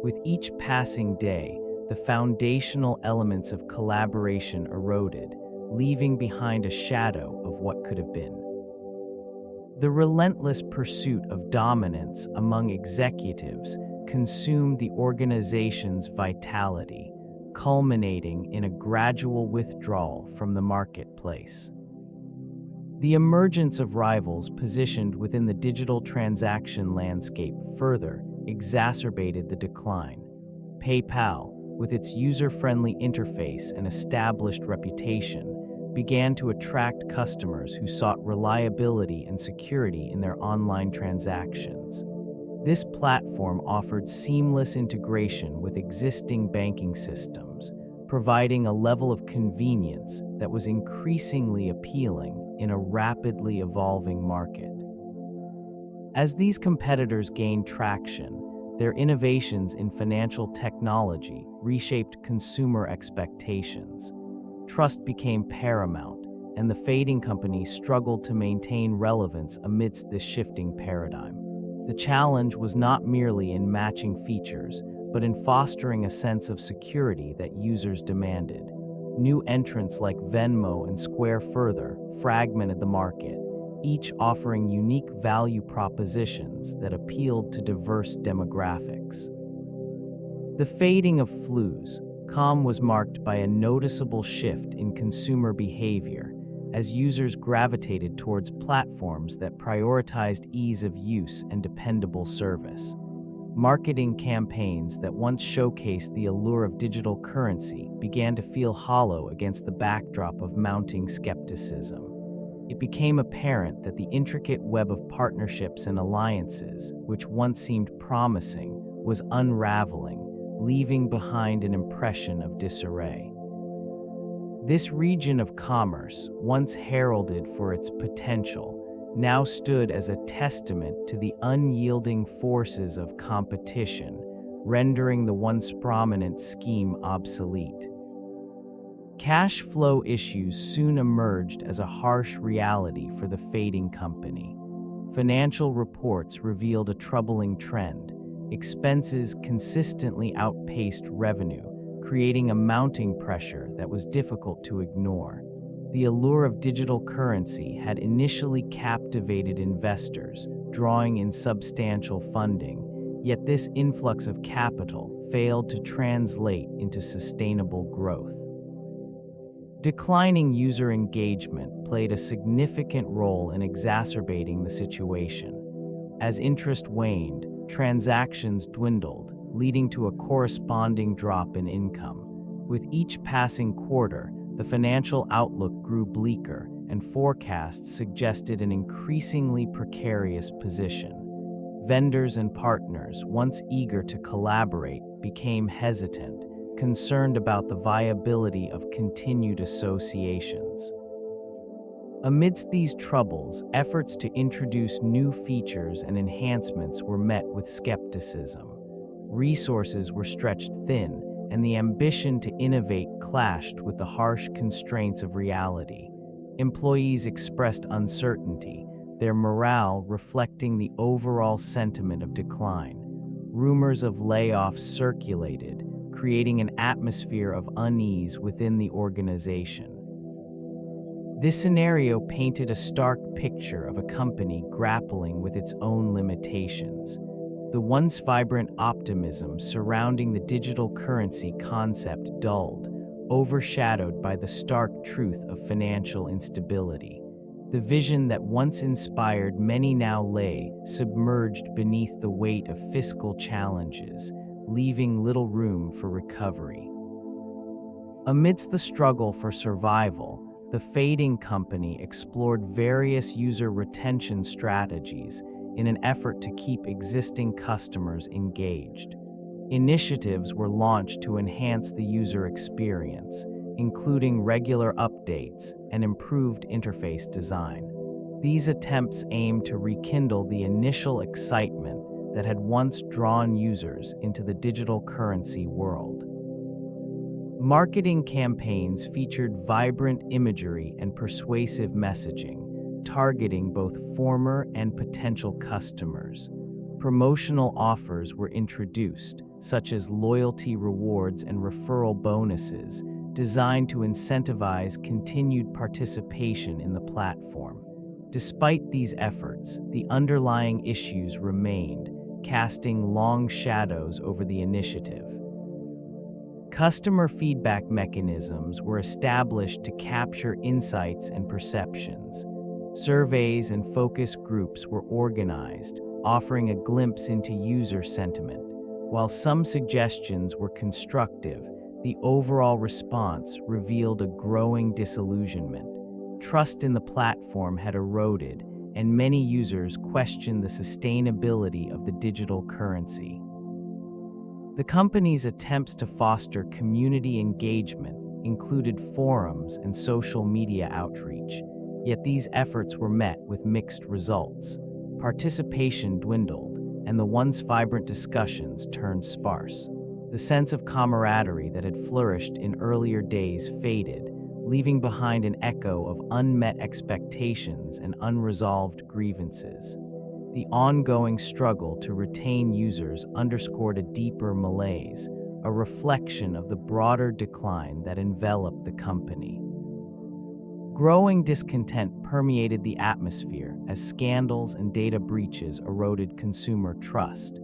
With each passing day, the foundational elements of collaboration eroded, leaving behind a shadow of what could have been. The relentless pursuit of dominance among executives consumed the organization's vitality, culminating in a gradual withdrawal from the marketplace. The emergence of rivals positioned within the digital transaction landscape further exacerbated the decline. PayPal, with its user-friendly interface and established reputation, began to attract customers who sought reliability and security in their online transactions. This platform offered seamless integration with existing banking systems, providing a level of convenience that was increasingly appealing in a rapidly evolving market. As these competitors gained traction, their innovations in financial technology reshaped consumer expectations. Trust became paramount, and the fading companies struggled to maintain relevance amidst this shifting paradigm. The challenge was not merely in matching features, but in fostering a sense of security that users demanded. New entrants like Venmo and Square further fragmented the market, each offering unique value propositions that appealed to diverse demographics. The fading of Flues.com was marked by a noticeable shift in consumer behavior as users gravitated towards platforms that prioritized ease of use and dependable service. Marketing campaigns that once showcased the allure of digital currency began to feel hollow against the backdrop of mounting skepticism. It became apparent that the intricate web of partnerships and alliances, which once seemed promising, was unraveling, leaving behind an impression of disarray. This region of commerce, once heralded for its potential, now stood as a testament to the unyielding forces of competition, rendering the once prominent scheme obsolete. Cash flow issues soon emerged as a harsh reality for the fading company. Financial reports revealed a troubling trend. Expenses consistently outpaced revenue, creating a mounting pressure that was difficult to ignore. The allure of digital currency had initially captivated investors, drawing in substantial funding, yet this influx of capital failed to translate into sustainable growth. Declining user engagement played a significant role in exacerbating the situation. As interest waned, transactions dwindled, leading to a corresponding drop in income. With each passing quarter, the financial outlook grew bleaker, and forecasts suggested an increasingly precarious position. Vendors and partners, once eager to collaborate, became hesitant, concerned about the viability of continued associations. Amidst these troubles, efforts to introduce new features and enhancements were met with skepticism. Resources were stretched thin, and the ambition to innovate clashed with the harsh constraints of reality. Employees expressed uncertainty, their morale reflecting the overall sentiment of decline. Rumors of layoffs circulated, creating an atmosphere of unease within the organization. This scenario painted a stark picture of a company grappling with its own limitations. The once vibrant optimism surrounding the digital currency concept dulled, overshadowed by the stark truth of financial instability. The vision that once inspired many now lay submerged beneath the weight of fiscal challenges, leaving little room for recovery. Amidst the struggle for survival, the fading company explored various user retention strategies in an effort to keep existing customers engaged. Initiatives were launched to enhance the user experience, including regular updates and improved interface design. These attempts aimed to rekindle the initial excitement that had once drawn users into the digital currency world. Marketing campaigns featured vibrant imagery and persuasive messaging, targeting both former and potential customers. Promotional offers were introduced, such as loyalty rewards and referral bonuses, designed to incentivize continued participation in the platform. Despite these efforts, the underlying issues remained, casting long shadows over the initiative. Customer feedback mechanisms were established to capture insights and perceptions. Surveys and focus groups were organized, offering a glimpse into user sentiment. While some suggestions were constructive, the overall response revealed a growing disillusionment. Trust in the platform had eroded, and many users questioned the sustainability of the digital currency. The company's attempts to foster community engagement included forums and social media outreach, yet these efforts were met with mixed results. Participation dwindled, and the once vibrant discussions turned sparse. The sense of camaraderie that had flourished in earlier days faded, leaving behind an echo of unmet expectations and unresolved grievances. The ongoing struggle to retain users underscored a deeper malaise, a reflection of the broader decline that enveloped the company. Growing discontent permeated the atmosphere as scandals and data breaches eroded consumer trust.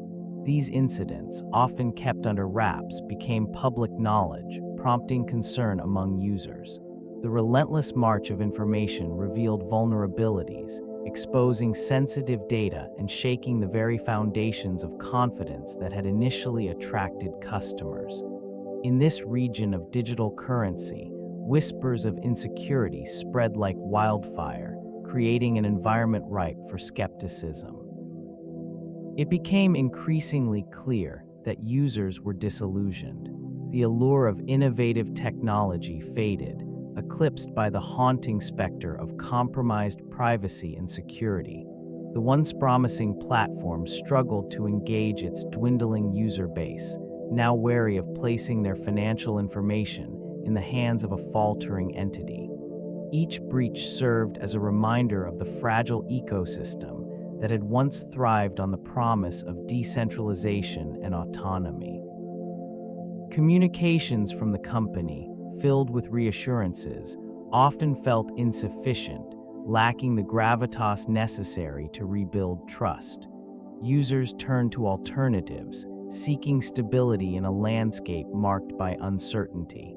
These incidents, often kept under wraps, became public knowledge, prompting concern among users. The relentless march of information revealed vulnerabilities, exposing sensitive data and shaking the very foundations of confidence that had initially attracted customers. In this region of digital currency, whispers of insecurity spread like wildfire, creating an environment ripe for skepticism. It became increasingly clear that users were disillusioned. The allure of innovative technology faded, eclipsed by the haunting specter of compromised privacy and security. The once promising platform struggled to engage its dwindling user base, now wary of placing their financial information in the hands of a faltering entity. Each breach served as a reminder of the fragile ecosystem that had once thrived on the promise of decentralization and autonomy. Communications from the company, filled with reassurances, often felt insufficient, lacking the gravitas necessary to rebuild trust. Users turned to alternatives, seeking stability in a landscape marked by uncertainty.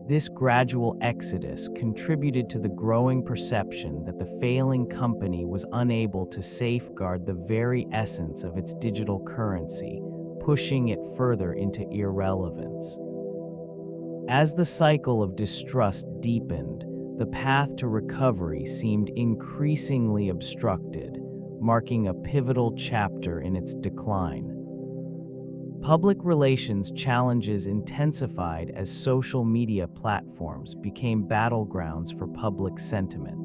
This gradual exodus contributed to the growing perception that the failing company was unable to safeguard the very essence of its digital currency, pushing it further into irrelevance. As the cycle of distrust deepened, the path to recovery seemed increasingly obstructed, marking a pivotal chapter in its decline. Public relations challenges intensified as social media platforms became battlegrounds for public sentiment.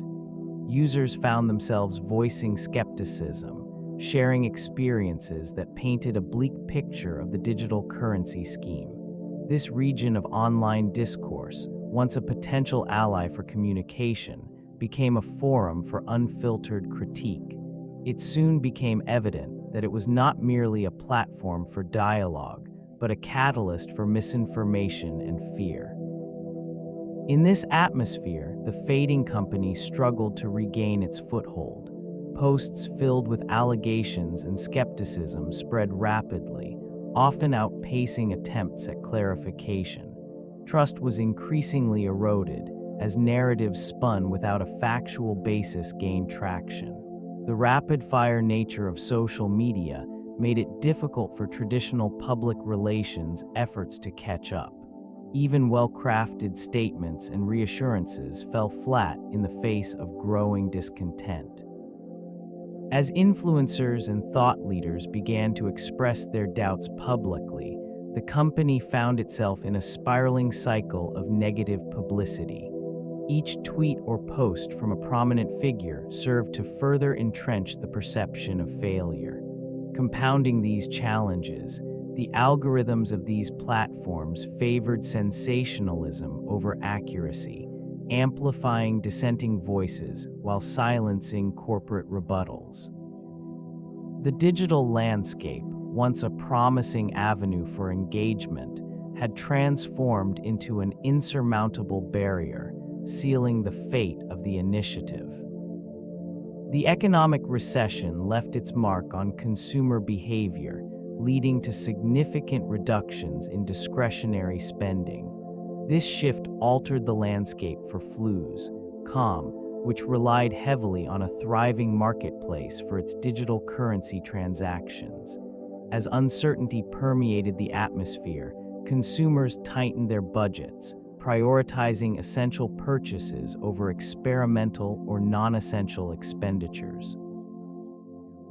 Users found themselves voicing skepticism, sharing experiences that painted a bleak picture of the digital currency scheme. This region of online discourse, once a potential ally for communication, became a forum for unfiltered critique, It soon became evident that it was not merely a platform for dialogue, but a catalyst for misinformation and fear. In this atmosphere, the fading company struggled to regain its foothold. Posts filled with allegations and skepticism spread rapidly, often outpacing attempts at clarification. Trust was increasingly eroded as narratives spun without a factual basis gained traction. The rapid-fire nature of social media made it difficult for traditional public relations efforts to catch up. Even well-crafted statements and reassurances fell flat in the face of growing discontent. As influencers and thought leaders began to express their doubts publicly, the company found itself in a spiraling cycle of negative publicity. Each tweet or post from a prominent figure served to further entrench the perception of failure. Compounding these challenges, the algorithms of these platforms favored sensationalism over accuracy, amplifying dissenting voices while silencing corporate rebuttals. The digital landscape, once a promising avenue for engagement, had transformed into an insurmountable barrier, sealing the fate of the initiative. The economic recession left its mark on consumer behavior, leading to significant reductions in discretionary spending. This shift altered the landscape for Flues.com, which relied heavily on a thriving marketplace for its digital currency transactions. As uncertainty permeated the atmosphere, consumers tightened their budgets, prioritizing essential purchases over experimental or non-essential expenditures.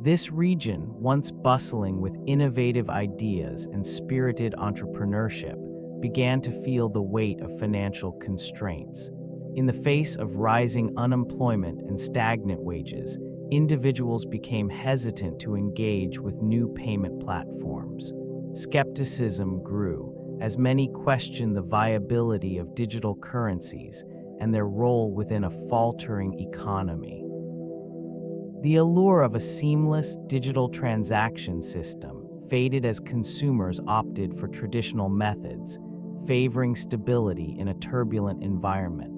This region, once bustling with innovative ideas and spirited entrepreneurship, began to feel the weight of financial constraints. In the face of rising unemployment and stagnant wages, individuals became hesitant to engage with new payment platforms. Skepticism grew, as many questioned the viability of digital currencies and their role within a faltering economy. The allure of a seamless digital transaction system faded as consumers opted for traditional methods, favoring stability in a turbulent environment.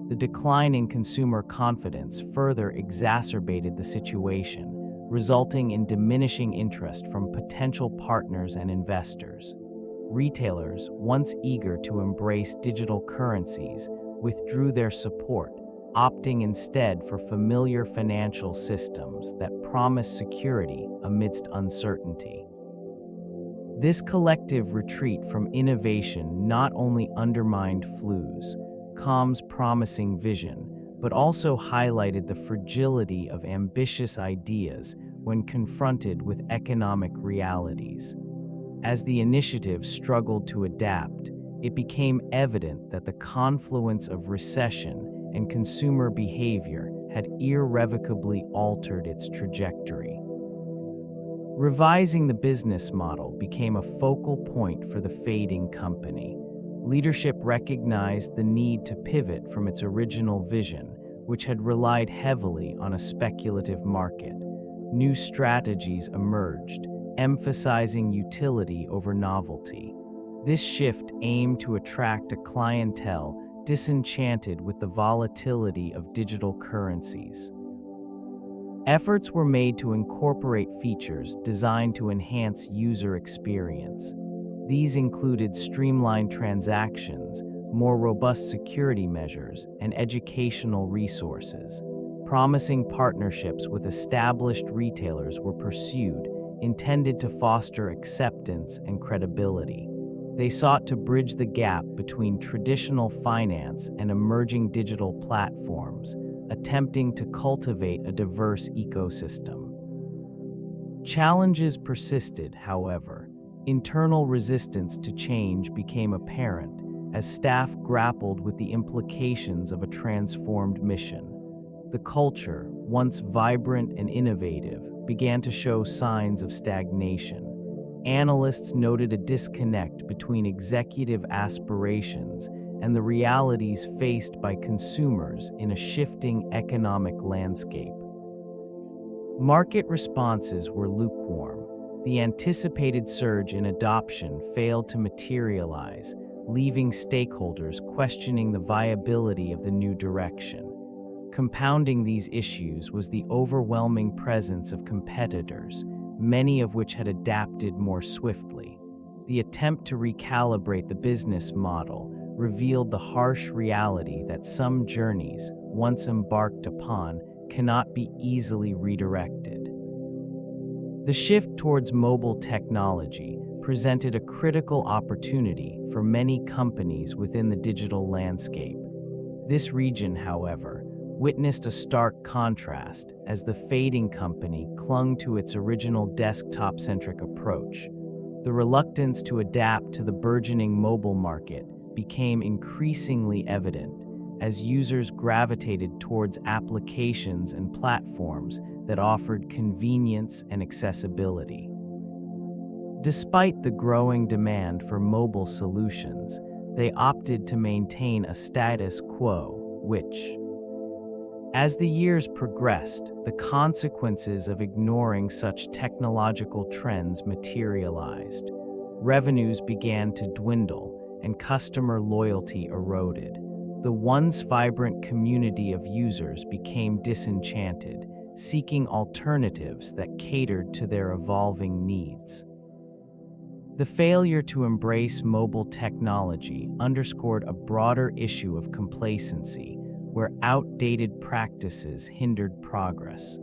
The decline in consumer confidence further exacerbated the situation, resulting in diminishing interest from potential partners and investors. Retailers, once eager to embrace digital currencies, withdrew their support, opting instead for familiar financial systems that promise security amidst uncertainty. This collective retreat from innovation not only undermined Flues.com's promising vision, but also highlighted the fragility of ambitious ideas when confronted with economic realities. As the initiative struggled to adapt, it became evident that the confluence of recession and consumer behavior had irrevocably altered its trajectory. Revising the business model became a focal point for the fading company. Leadership recognized the need to pivot from its original vision, which had relied heavily on a speculative market. New strategies emerged, emphasizing utility over novelty. This shift aimed to attract a clientele disenchanted with the volatility of digital currencies. Efforts were made to incorporate features designed to enhance user experience. These included streamlined transactions, more robust security measures, and educational resources. Promising partnerships with established retailers were pursued, intended to foster acceptance and credibility. They sought to bridge the gap between traditional finance and emerging digital platforms, attempting to cultivate a diverse ecosystem. Challenges persisted, however. Internal resistance to change became apparent as staff grappled with the implications of a transformed mission. The culture, once vibrant and innovative, began to show signs of stagnation. Analysts noted a disconnect between executive aspirations and the realities faced by consumers in a shifting economic landscape. Market responses were lukewarm. The anticipated surge in adoption failed to materialize, leaving stakeholders questioning the viability of the new direction. Compounding these issues was the overwhelming presence of competitors, many of which had adapted more swiftly. The attempt to recalibrate the business model revealed the harsh reality that some journeys, once embarked upon, cannot be easily redirected. The shift towards mobile technology presented a critical opportunity for many companies within the digital landscape. This region, however, witnessed a stark contrast as the fading company clung to its original desktop-centric approach. The reluctance to adapt to the burgeoning mobile market became increasingly evident as users gravitated towards applications and platforms that offered convenience and accessibility. Despite the growing demand for mobile solutions, they opted to maintain a status quo, which, as the years progressed, the consequences of ignoring such technological trends materialized. Revenues began to dwindle, and customer loyalty eroded. The once vibrant community of users became disenchanted, seeking alternatives that catered to their evolving needs. The failure to embrace mobile technology underscored a broader issue of complacency, where outdated practices hindered progress.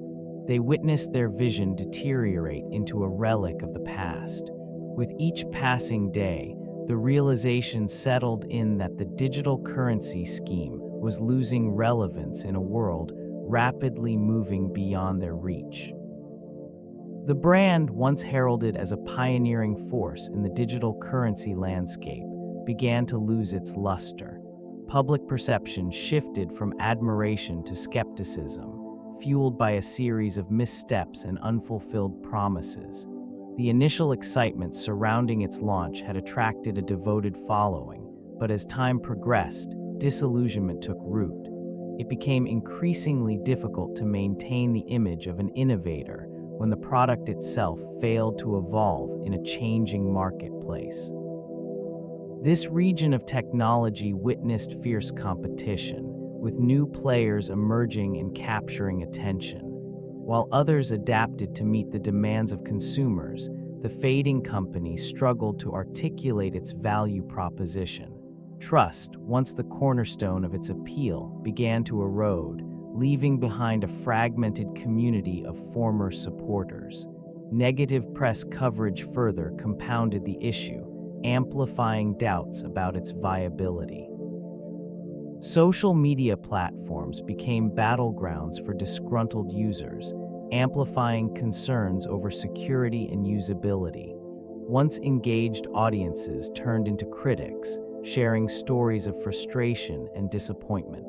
They witnessed their vision deteriorate into a relic of the past. With each passing day, the realization settled in that the digital currency scheme was losing relevance in a world rapidly moving beyond their reach. The brand, once heralded as a pioneering force in the digital currency landscape, began to lose its luster. Public perception shifted from admiration to skepticism, fueled by a series of missteps and unfulfilled promises. The initial excitement surrounding its launch had attracted a devoted following, but as time progressed, disillusionment took root. It became increasingly difficult to maintain the image of an innovator when the product itself failed to evolve in a changing marketplace. This region of technology witnessed fierce competition, with new players emerging and capturing attention. While others adapted to meet the demands of consumers, the fading company struggled to articulate its value proposition. Trust, once the cornerstone of its appeal, began to erode, leaving behind a fragmented community of former supporters. Negative press coverage further compounded the issue, amplifying doubts about its viability. Social media platforms became battlegrounds for disgruntled users, amplifying concerns over security and usability. Once engaged audiences turned into critics, sharing stories of frustration and disappointment.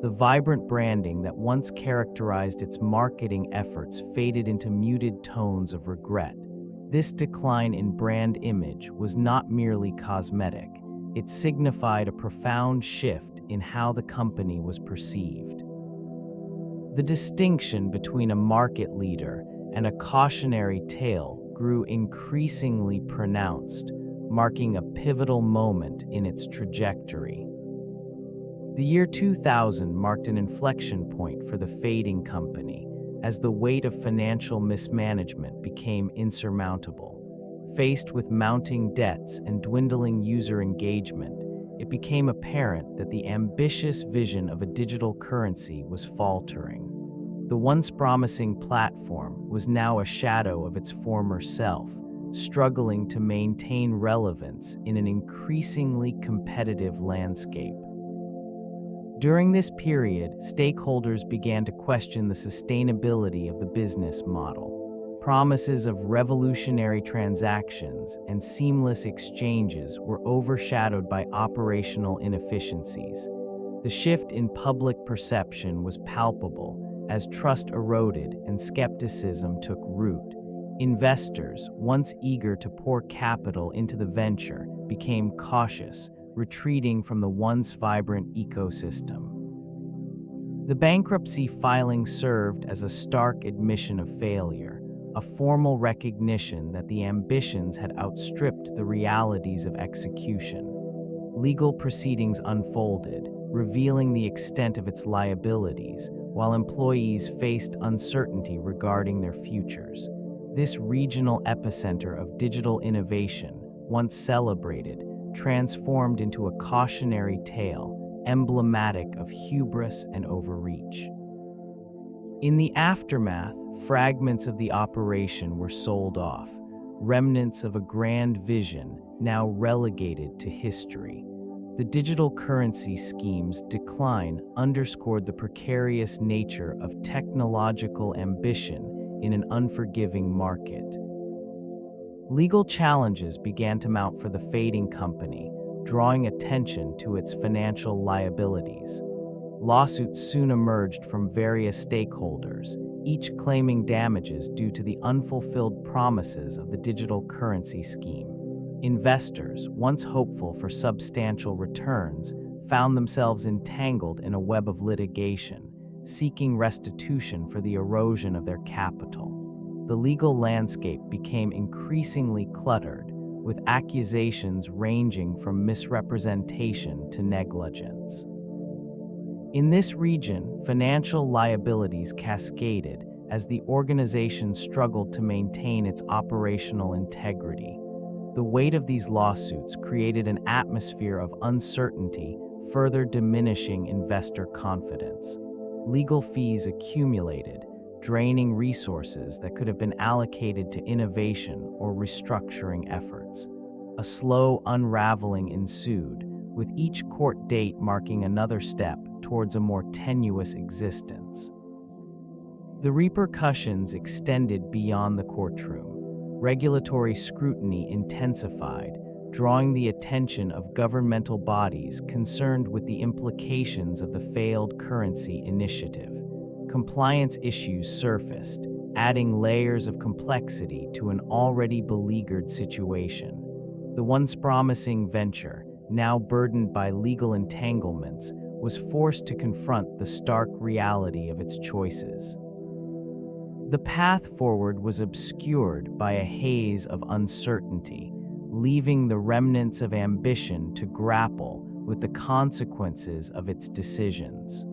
The vibrant branding that once characterized its marketing efforts faded into muted tones of regret. This decline in brand image was not merely cosmetic. It signified a profound shift in how the company was perceived. The distinction between a market leader and a cautionary tale grew increasingly pronounced, marking a pivotal moment in its trajectory. The year 2000 marked an inflection point for the fading company, as the weight of financial mismanagement became insurmountable. Faced with mounting debts and dwindling user engagement, it became apparent that the ambitious vision of a digital currency was faltering. The once promising platform was now a shadow of its former self, struggling to maintain relevance in an increasingly competitive landscape. During this period, stakeholders began to question the sustainability of the business model. Promises of revolutionary transactions and seamless exchanges were overshadowed by operational inefficiencies. The shift in public perception was palpable as trust eroded and skepticism took root. Investors, once eager to pour capital into the venture, became cautious, retreating from the once vibrant ecosystem. The bankruptcy filing served as a stark admission of failure, a formal recognition that the ambitions had outstripped the realities of execution. Legal proceedings unfolded, revealing the extent of its liabilities, while employees faced uncertainty regarding their futures. This regional epicenter of digital innovation, once celebrated, transformed into a cautionary tale, emblematic of hubris and overreach. In the aftermath, fragments of the operation were sold off, remnants of a grand vision now relegated to history. The digital currency scheme's decline underscored the precarious nature of technological ambition in an unforgiving market. Legal challenges began to mount for the fading company, drawing attention to its financial liabilities. Lawsuits soon emerged from various stakeholders, each claiming damages due to the unfulfilled promises of the digital currency scheme. Investors, once hopeful for substantial returns, found themselves entangled in a web of litigation, seeking restitution for the erosion of their capital. The legal landscape became increasingly cluttered, with accusations ranging from misrepresentation to negligence. In this region, financial liabilities cascaded as the organization struggled to maintain its operational integrity. The weight of these lawsuits created an atmosphere of uncertainty, further diminishing investor confidence. Legal fees accumulated, draining resources that could have been allocated to innovation or restructuring efforts. A slow unraveling ensued, with each court date marking another step towards a more tenuous existence. The repercussions extended beyond the courtroom. Regulatory scrutiny intensified, drawing the attention of governmental bodies concerned with the implications of the failed currency initiative. Compliance issues surfaced, adding layers of complexity to an already beleaguered situation. The once promising venture, now burdened by legal entanglements, was forced to confront the stark reality of its choices. The path forward was obscured by a haze of uncertainty, leaving the remnants of ambition to grapple with the consequences of its decisions.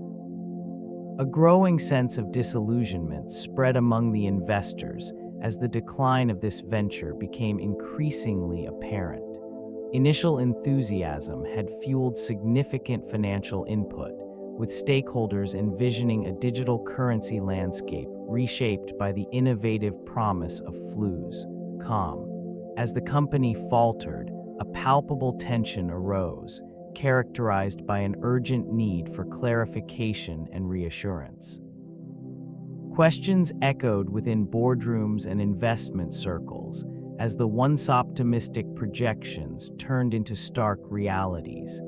A growing sense of disillusionment spread among the investors as the decline of this venture became increasingly apparent. Initial enthusiasm had fueled significant financial input, with stakeholders envisioning a digital currency landscape reshaped by the innovative promise of flues.com. As the company faltered, a palpable tension arose, characterized by an urgent need for clarification and reassurance. Questions echoed within boardrooms and investment circles as the once optimistic projections turned into stark realities.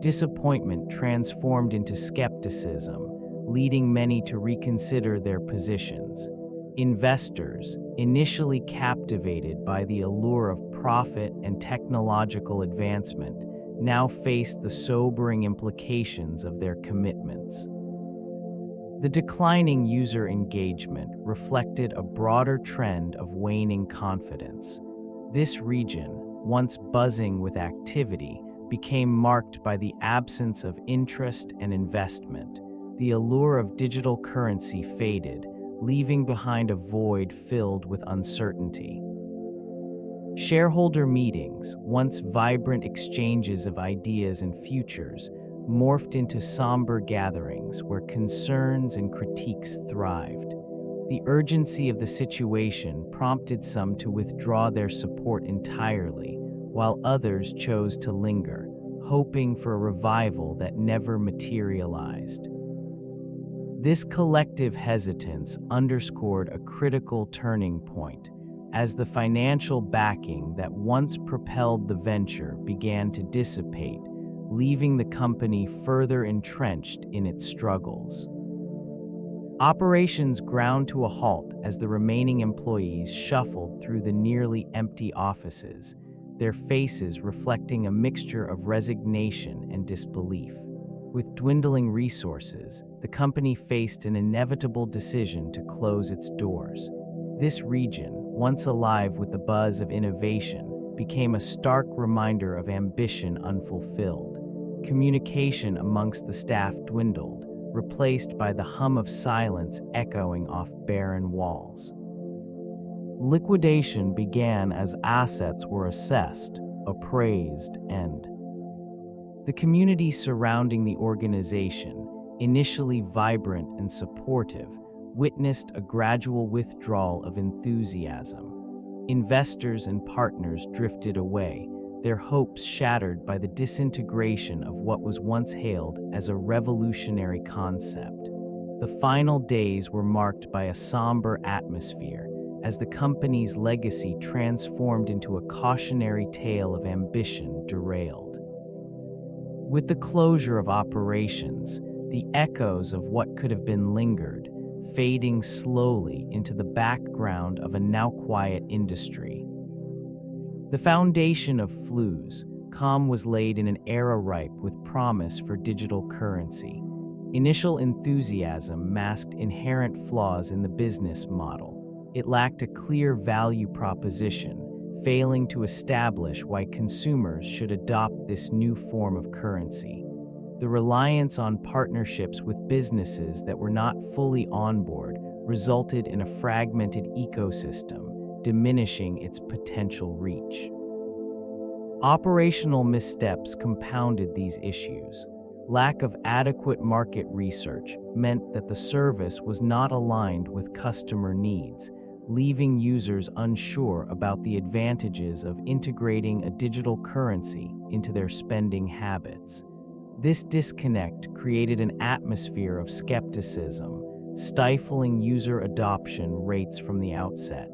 Disappointment transformed into skepticism, leading many to reconsider their positions. Investors, initially captivated by the allure of profit and technological advancement, now faced the sobering implications of their commitments. The declining user engagement reflected a broader trend of waning confidence. This region, once buzzing with activity, became marked by the absence of interest and investment. The allure of digital currency faded, leaving behind a void filled with uncertainty. Shareholder meetings, once vibrant exchanges of ideas and futures, morphed into somber gatherings where concerns and critiques thrived. The urgency of the situation prompted some to withdraw their support entirely, while others chose to linger, hoping for a revival that never materialized. This collective hesitance underscored a critical turning point, as the financial backing that once propelled the venture began to dissipate, leaving the company further entrenched in its struggles. Operations ground to a halt as the remaining employees shuffled through the nearly empty offices, their faces reflecting a mixture of resignation and disbelief. With dwindling resources, the company faced an inevitable decision to close its doors. This region, once alive with the buzz of innovation, became a stark reminder of ambition unfulfilled. Communication amongst the staff dwindled, replaced by the hum of silence echoing off barren walls. Liquidation began as assets were assessed, appraised, and the community surrounding the organization, initially vibrant and supportive, witnessed a gradual withdrawal of enthusiasm. Investors and partners drifted away, their hopes shattered by the disintegration of what was once hailed as a revolutionary concept. The final days were marked by a somber atmosphere, as the company's legacy transformed into a cautionary tale of ambition derailed. With the closure of operations, the echoes of what could have been lingered, fading slowly into the background of a now quiet industry. The foundation of Flues.com was laid in an era ripe with promise for digital currency. Initial enthusiasm masked inherent flaws in the business model. It lacked a clear value proposition, failing to establish why consumers should adopt this new form of currency. The reliance on partnerships with businesses that were not fully on board resulted in a fragmented ecosystem, diminishing its potential reach. Operational missteps compounded these issues. Lack of adequate market research meant that the service was not aligned with customer needs, leaving users unsure about the advantages of integrating a digital currency into their spending habits. This disconnect created an atmosphere of skepticism, stifling user adoption rates from the outset.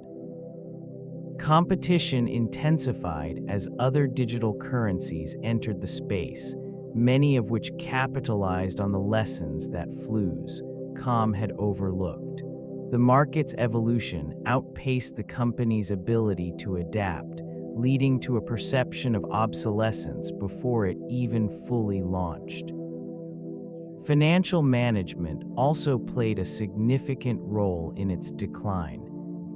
Competition intensified as other digital currencies entered the space, many of which capitalized on the lessons that Flues.com had overlooked. The market's evolution outpaced the company's ability to adapt, leading to a perception of obsolescence before it even fully launched. Financial management also played a significant role in its decline.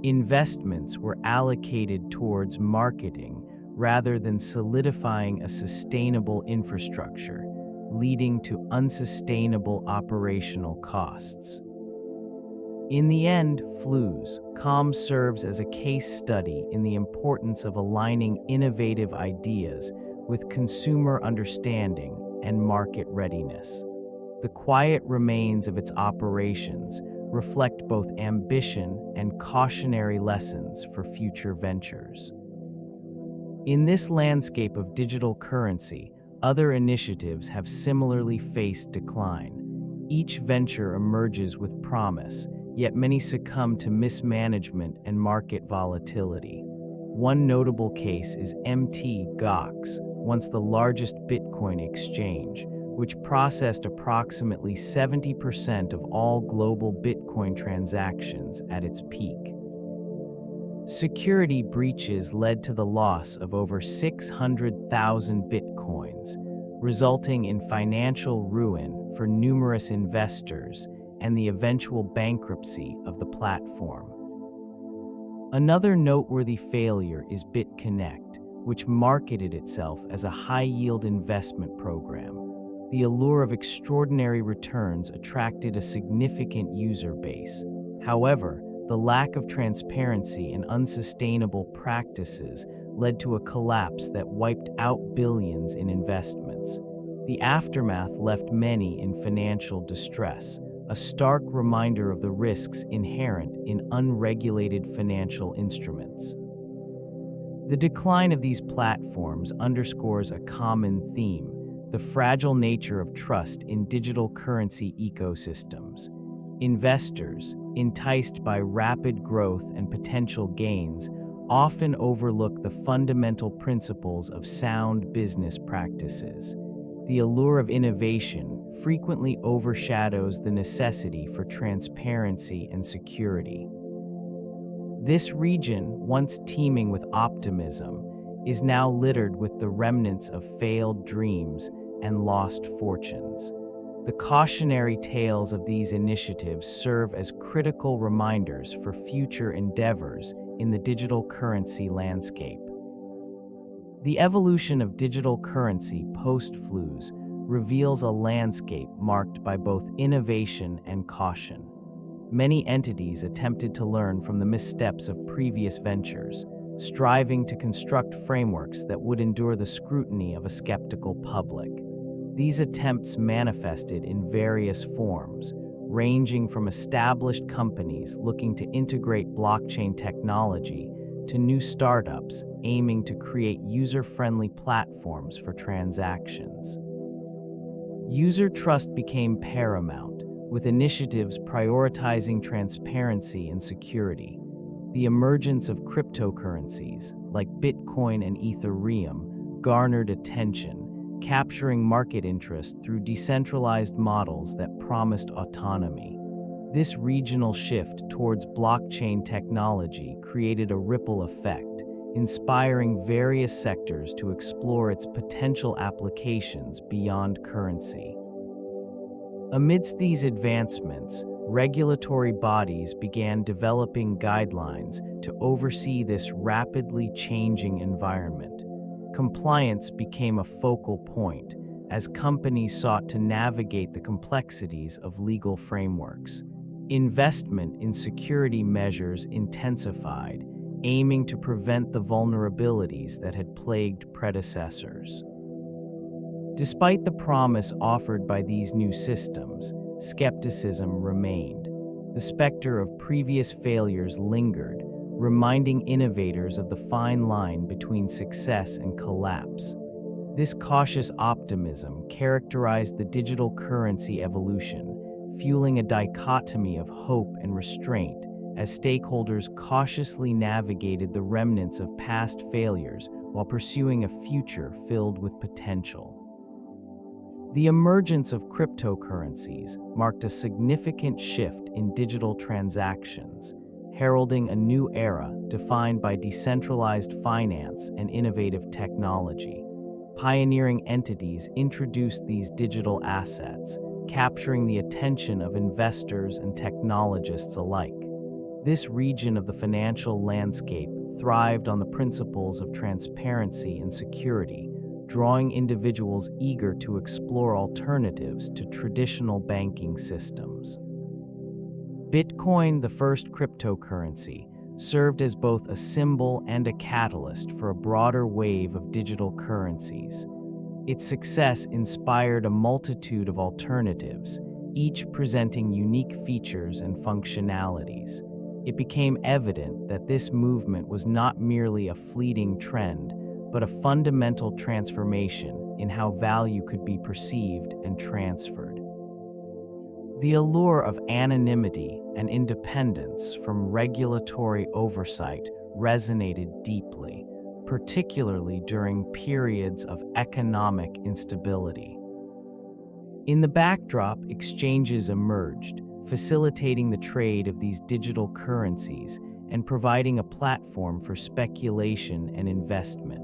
Investments were allocated towards marketing rather than solidifying a sustainable infrastructure, leading to unsustainable operational costs. In the end, Flues.com serves as a case study in the importance of aligning innovative ideas with consumer understanding and market readiness. The quiet remains of its operations reflect both ambition and cautionary lessons for future ventures. In this landscape of digital currency, other initiatives have similarly faced decline. Each venture emerges with promise, yet many succumb to mismanagement and market volatility. One notable case is Mt. once the largest Bitcoin exchange, which processed approximately 70% of all global Bitcoin transactions at its peak. Security breaches led to the loss of over 600,000 Bitcoins, resulting in financial ruin for numerous investors and the eventual bankruptcy of the platform. Another noteworthy failure is BitConnect, which marketed itself as a high-yield investment program. The allure of extraordinary returns attracted a significant user base. However, the lack of transparency and unsustainable practices led to a collapse that wiped out billions in investments. The aftermath left many in financial distress, a stark reminder of the risks inherent in unregulated financial instruments. The decline of these platforms underscores a common theme: the fragile nature of trust in digital currency ecosystems. Investors, enticed by rapid growth and potential gains, often overlook the fundamental principles of sound business practices. The allure of innovation frequently overshadows the necessity for transparency and security. This region, once teeming with optimism, is now littered with the remnants of failed dreams and lost fortunes. The cautionary tales of these initiatives serve as critical reminders for future endeavors in the digital currency landscape. The evolution of digital currency post-flus reveals a landscape marked by both innovation and caution. Many entities attempted to learn from the missteps of previous ventures, striving to construct frameworks that would endure the scrutiny of a skeptical public. These attempts manifested in various forms, ranging from established companies looking to integrate blockchain technology to new startups aiming to create user-friendly platforms for transactions. User trust became paramount, with initiatives prioritizing transparency and security. The emergence of cryptocurrencies, like Bitcoin and Ethereum, garnered attention, capturing market interest through decentralized models that promised autonomy. This regional shift towards blockchain technology created a ripple effect, inspiring various sectors to explore its potential applications beyond currency. Amidst these advancements, regulatory bodies began developing guidelines to oversee this rapidly changing environment. Compliance became a focal point as companies sought to navigate the complexities of legal frameworks. Investment in security measures intensified, aiming to prevent the vulnerabilities that had plagued predecessors. Despite the promise offered by these new systems, skepticism remained. The specter of previous failures lingered, reminding innovators of the fine line between success and collapse. This cautious optimism characterized the digital currency evolution, fueling a dichotomy of hope and restraint as stakeholders cautiously navigated the remnants of past failures while pursuing a future filled with potential. The emergence of cryptocurrencies marked a significant shift in digital transactions, heralding a new era defined by decentralized finance and innovative technology. Pioneering entities introduced these digital assets, capturing the attention of investors and technologists alike. This region of the financial landscape thrived on the principles of transparency and security, drawing individuals eager to explore alternatives to traditional banking systems. Bitcoin, the first cryptocurrency, served as both a symbol and a catalyst for a broader wave of digital currencies. Its success inspired a multitude of alternatives, each presenting unique features and functionalities. It became evident that this movement was not merely a fleeting trend, but a fundamental transformation in how value could be perceived and transferred. The allure of anonymity and independence from regulatory oversight resonated deeply, particularly during periods of economic instability. In the backdrop, exchanges emerged, facilitating the trade of these digital currencies and providing a platform for speculation and investment.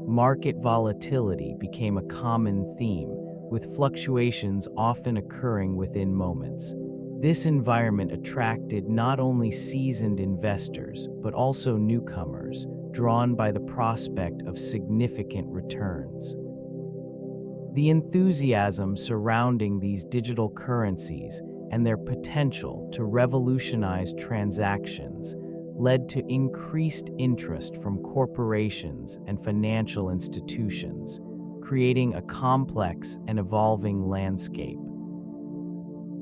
Market volatility became a common theme, with fluctuations often occurring within moments. This environment attracted not only seasoned investors, but also newcomers, drawn by the prospect of significant returns. The enthusiasm surrounding these digital currencies and their potential to revolutionize transactions led to increased interest from corporations and financial institutions, creating a complex and evolving landscape.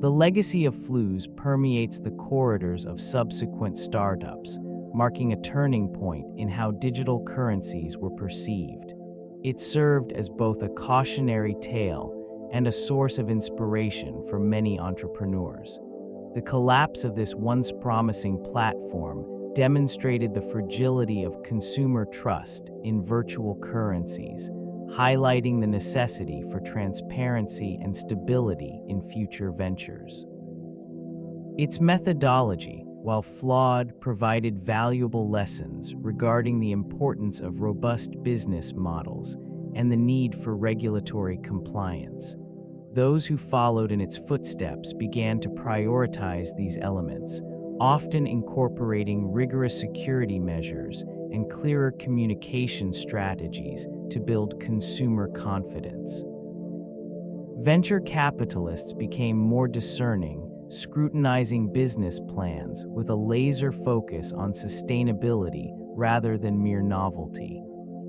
The legacy of flus permeates the corridors of subsequent startups, marking a turning point in how digital currencies were perceived. It served as both a cautionary tale and a source of inspiration for many entrepreneurs. The collapse of this once promising platform demonstrated the fragility of consumer trust in virtual currencies, highlighting the necessity for transparency and stability in future ventures. Its methodology, while flawed, provided valuable lessons regarding the importance of robust business models and the need for regulatory compliance. Those who followed in its footsteps began to prioritize these elements, often incorporating rigorous security measures and clearer communication strategies to build consumer confidence. Venture capitalists became more discerning, scrutinizing business plans with a laser focus on sustainability rather than mere novelty.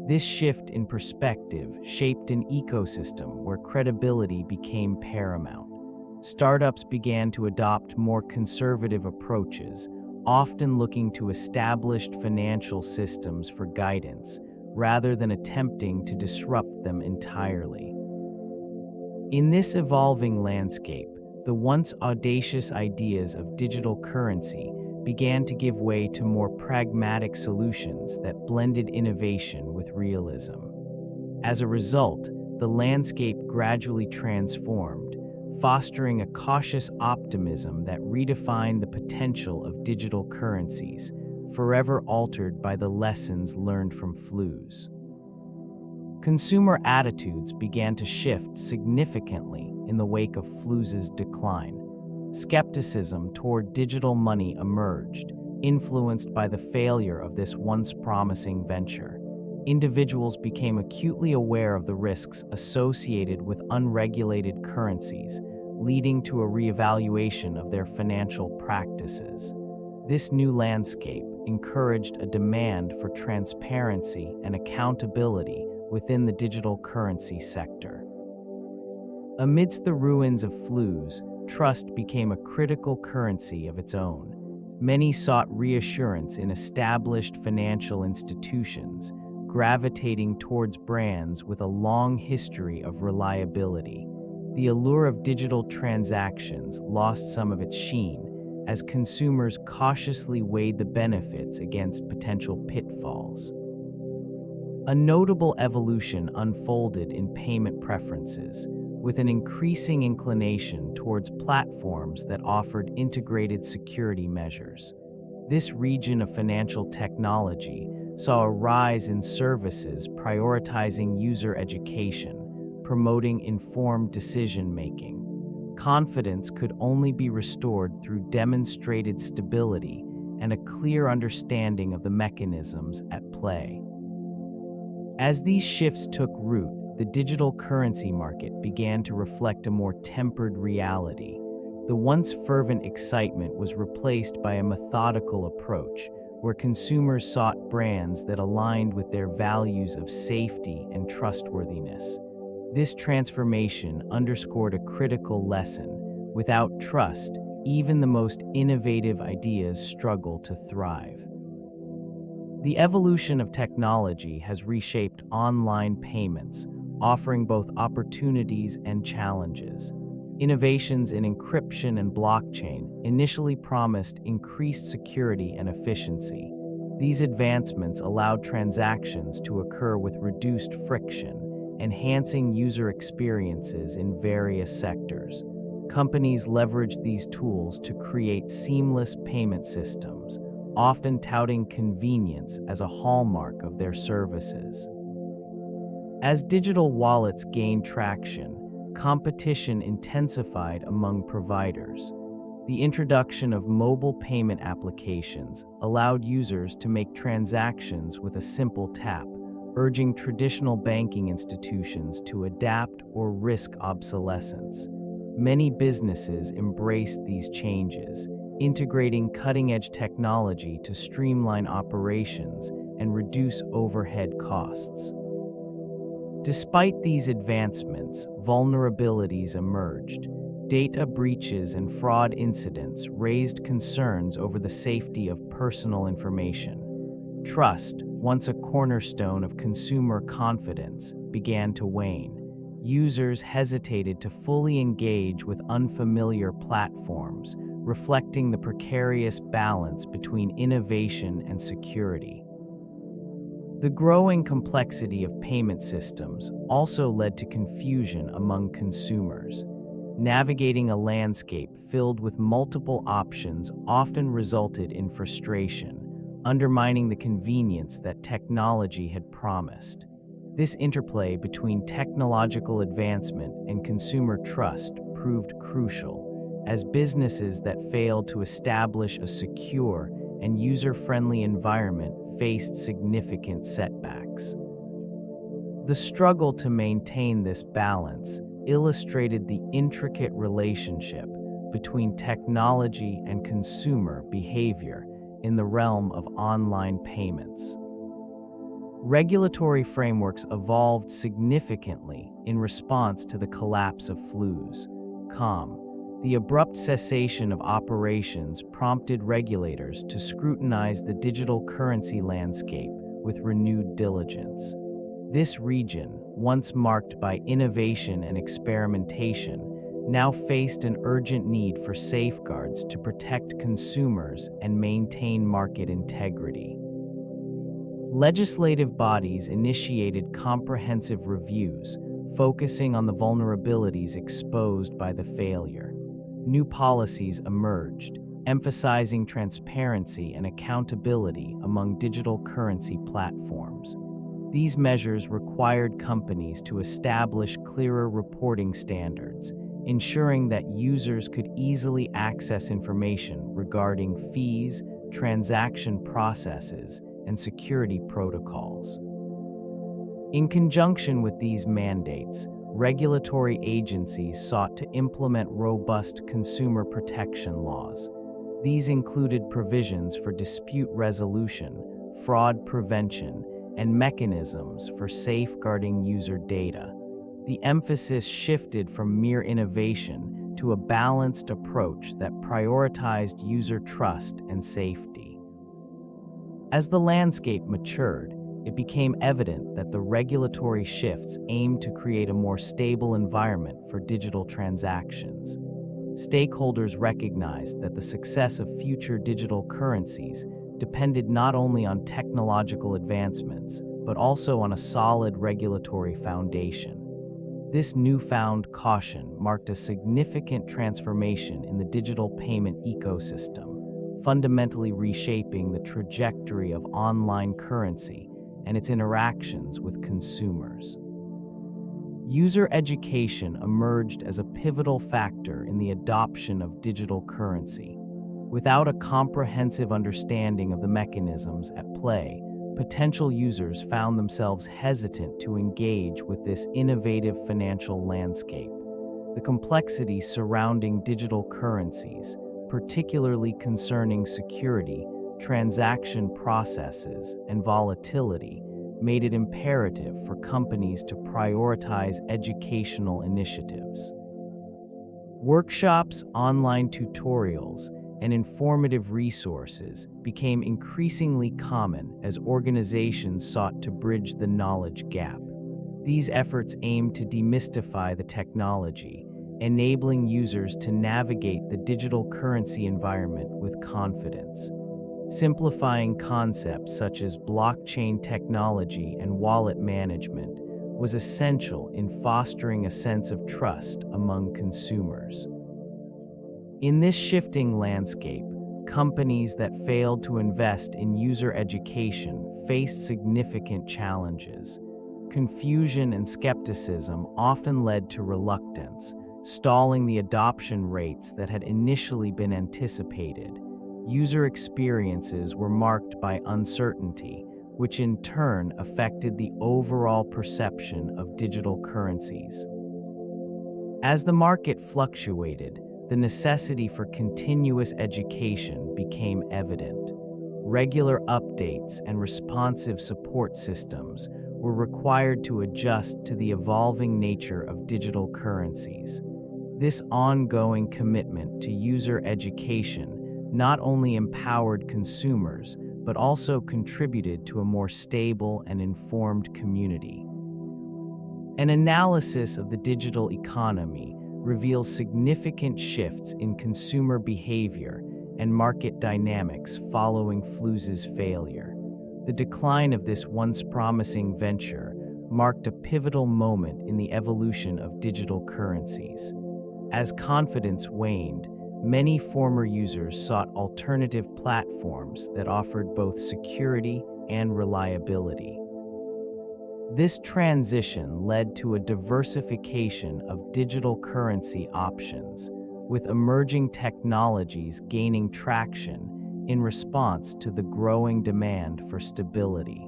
This shift in perspective shaped an ecosystem where credibility became paramount. Startups began to adopt more conservative approaches, often looking to established financial systems for guidance, rather than attempting to disrupt them entirely. In this evolving landscape, the once audacious ideas of digital currency began to give way to more pragmatic solutions that blended innovation with realism. As a result, the landscape gradually transformed, fostering a cautious optimism that redefined the potential of digital currencies, forever altered by the lessons learned from flus. Consumer attitudes began to shift significantly in the wake of flus's decline. Skepticism toward digital money emerged, influenced by the failure of this once promising venture. Individuals became acutely aware of the risks associated with unregulated currencies, leading to a reevaluation of their financial practices. This new landscape encouraged a demand for transparency and accountability within the digital currency sector. Amidst the ruins of flus, trust became a critical currency of its own. Many sought reassurance in established financial institutions, gravitating towards brands with a long history of reliability. The allure of digital transactions lost some of its sheen as consumers cautiously weighed the benefits against potential pitfalls. A notable evolution unfolded in payment preferences, with an increasing inclination towards platforms that offered integrated security measures. This region of financial technology saw a rise in services prioritizing user education, promoting informed decision-making. Confidence could only be restored through demonstrated stability and a clear understanding of the mechanisms at play. As these shifts took root, the digital currency market began to reflect a more tempered reality. The once fervent excitement was replaced by a methodical approach, where consumers sought brands that aligned with their values of safety and trustworthiness. This transformation underscored a critical lesson. Without trust, even the most innovative ideas struggle to thrive. The evolution of technology has reshaped online payments, offering both opportunities and challenges. Innovations in encryption and blockchain initially promised increased security and efficiency. These advancements allowed transactions to occur with reduced friction, enhancing user experiences in various sectors. Companies leveraged these tools to create seamless payment systems, often touting convenience as a hallmark of their services. As digital wallets gained traction, competition intensified among providers. The introduction of mobile payment applications allowed users to make transactions with a simple tap, urging traditional banking institutions to adapt or risk obsolescence. Many businesses embraced these changes, integrating cutting-edge technology to streamline operations and reduce overhead costs. Despite these advancements, vulnerabilities emerged. Data breaches and fraud incidents raised concerns over the safety of personal information. Trust, once a cornerstone of consumer confidence, began to wane. Users hesitated to fully engage with unfamiliar platforms, reflecting the precarious balance between innovation and security. The growing complexity of payment systems also led to confusion among consumers. Navigating a landscape filled with multiple options often resulted in frustration, undermining the convenience that technology had promised. This interplay between technological advancement and consumer trust proved crucial, as businesses that failed to establish a secure and user-friendly environment faced significant setbacks. The struggle to maintain this balance illustrated the intricate relationship between technology and consumer behavior in the realm of online payments. Regulatory frameworks evolved significantly in response to the collapse of Flus.com. The abrupt cessation of operations prompted regulators to scrutinize the digital currency landscape with renewed diligence. This region, once marked by innovation and experimentation, now faced an urgent need for safeguards to protect consumers and maintain market integrity. Legislative bodies initiated comprehensive reviews, focusing on the vulnerabilities exposed by the failure. New policies emerged, emphasizing transparency and accountability among digital currency platforms. These measures required companies to establish clearer reporting standards, ensuring that users could easily access information regarding fees, transaction processes, and security protocols. In conjunction with these mandates, regulatory agencies sought to implement robust consumer protection laws. These included provisions for dispute resolution, fraud prevention, and mechanisms for safeguarding user data. The emphasis shifted from mere innovation to a balanced approach that prioritized user trust and safety. As the landscape matured, it became evident that the regulatory shifts aimed to create a more stable environment for digital transactions. Stakeholders recognized that the success of future digital currencies depended not only on technological advancements, but also on a solid regulatory foundation. This newfound caution marked a significant transformation in the digital payment ecosystem, fundamentally reshaping the trajectory of online currency and its interactions with consumers. User education emerged as a pivotal factor in the adoption of digital currency. Without a comprehensive understanding of the mechanisms at play, potential users found themselves hesitant to engage with this innovative financial landscape. The complexity surrounding digital currencies, particularly concerning security, transaction processes, and volatility, made it imperative for companies to prioritize educational initiatives. Workshops, online tutorials, and informative resources became increasingly common as organizations sought to bridge the knowledge gap. These efforts aimed to demystify the technology, enabling users to navigate the digital currency environment with confidence. Simplifying concepts such as blockchain technology and wallet management was essential in fostering a sense of trust among consumers. In this shifting landscape, companies that failed to invest in user education faced significant challenges. Confusion and skepticism often led to reluctance, stalling the adoption rates that had initially been anticipated. User experiences were marked by uncertainty, which in turn affected the overall perception of digital currencies. As the market fluctuated, the necessity for continuous education became evident. Regular updates and responsive support systems were required to adjust to the evolving nature of digital currencies. This ongoing commitment to user education not only empowered consumers, but also contributed to a more stable and informed community. An analysis of the digital economy reveals significant shifts in consumer behavior and market dynamics following Flus's failure. The decline of this once promising venture marked a pivotal moment in the evolution of digital currencies. As confidence waned, many former users sought alternative platforms that offered both security and reliability. This transition led to a diversification of digital currency options, with emerging technologies gaining traction in response to the growing demand for stability.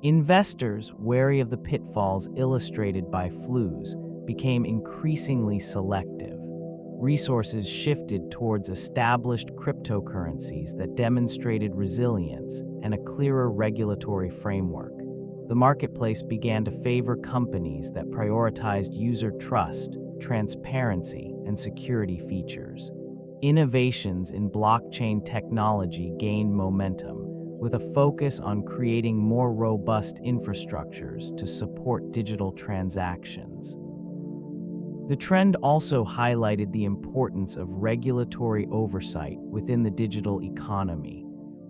Investors, wary of the pitfalls illustrated by flus, became increasingly selective. Resources shifted towards established cryptocurrencies that demonstrated resilience and a clearer regulatory framework. The marketplace began to favor companies that prioritized user trust, transparency, and security features. Innovations in blockchain technology gained momentum, with a focus on creating more robust infrastructures to support digital transactions. The trend also highlighted the importance of regulatory oversight within the digital economy.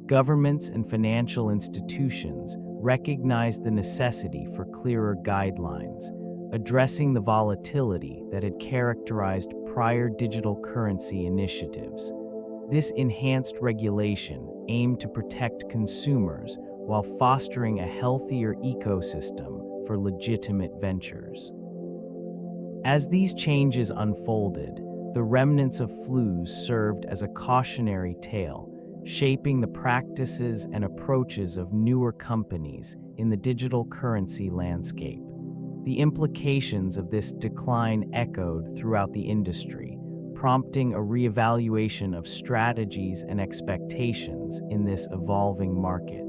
Governments and financial institutions recognized the necessity for clearer guidelines, addressing the volatility that had characterized prior digital currency initiatives. This enhanced regulation aimed to protect consumers while fostering a healthier ecosystem for legitimate ventures. As these changes unfolded, the remnants of flus served as a cautionary tale, shaping the practices and approaches of newer companies in the digital currency landscape. The implications of this decline echoed throughout the industry, prompting a reevaluation of strategies and expectations in this evolving market.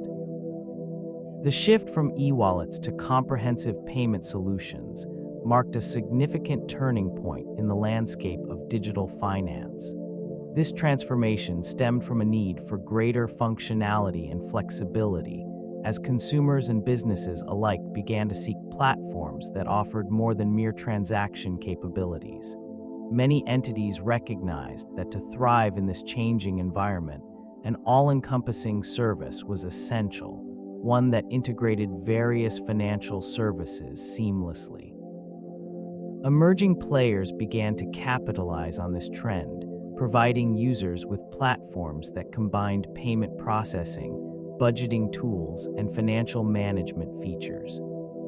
The shift from e-wallets to comprehensive payment solutions marked a significant turning point in the landscape of digital finance. This transformation stemmed from a need for greater functionality and flexibility, as consumers and businesses alike began to seek platforms that offered more than mere transaction capabilities. Many entities recognized that to thrive in this changing environment, an all-encompassing service was essential, one that integrated various financial services seamlessly. Emerging players began to capitalize on this trend, providing users with platforms that combined payment processing, budgeting tools, and financial management features.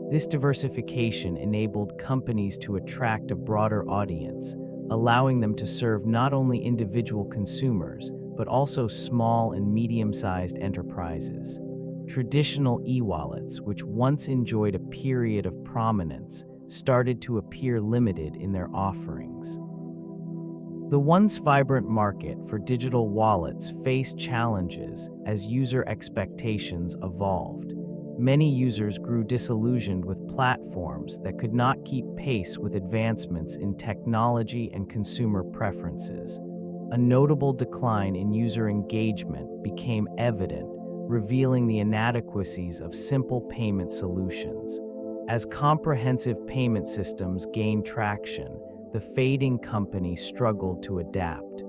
This diversification enabled companies to attract a broader audience, allowing them to serve not only individual consumers, but also small and medium-sized enterprises. Traditional e-wallets, which once enjoyed a period of prominence, started to appear limited in their offerings. The once vibrant market for digital wallets faced challenges as user expectations evolved. Many users grew disillusioned with platforms that could not keep pace with advancements in technology and consumer preferences. A notable decline in user engagement became evident, revealing the inadequacies of simple payment solutions. As comprehensive payment systems gained traction, the fading company struggled to adapt.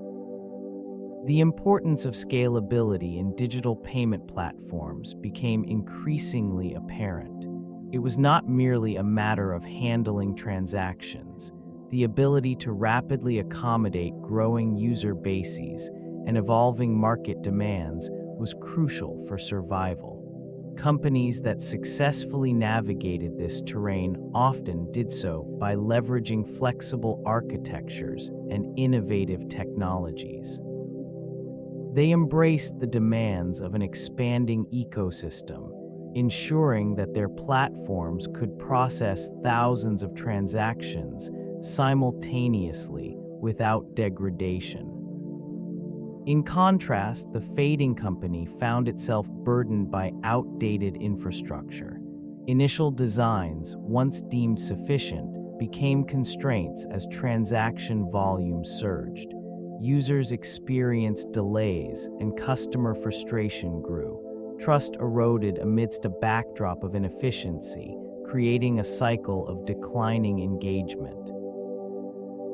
The importance of scalability in digital payment platforms became increasingly apparent. It was not merely a matter of handling transactions. The ability to rapidly accommodate growing user bases and evolving market demands was crucial for survival. Companies that successfully navigated this terrain often did so by leveraging flexible architectures and innovative technologies. They embraced the demands of an expanding ecosystem, ensuring that their platforms could process thousands of transactions simultaneously without degradation. In contrast, the fading company found itself burdened by outdated infrastructure. Initial designs, once deemed sufficient, became constraints as transaction volume surged. Users experienced delays and customer frustration grew. Trust eroded amidst a backdrop of inefficiency, creating a cycle of declining engagement.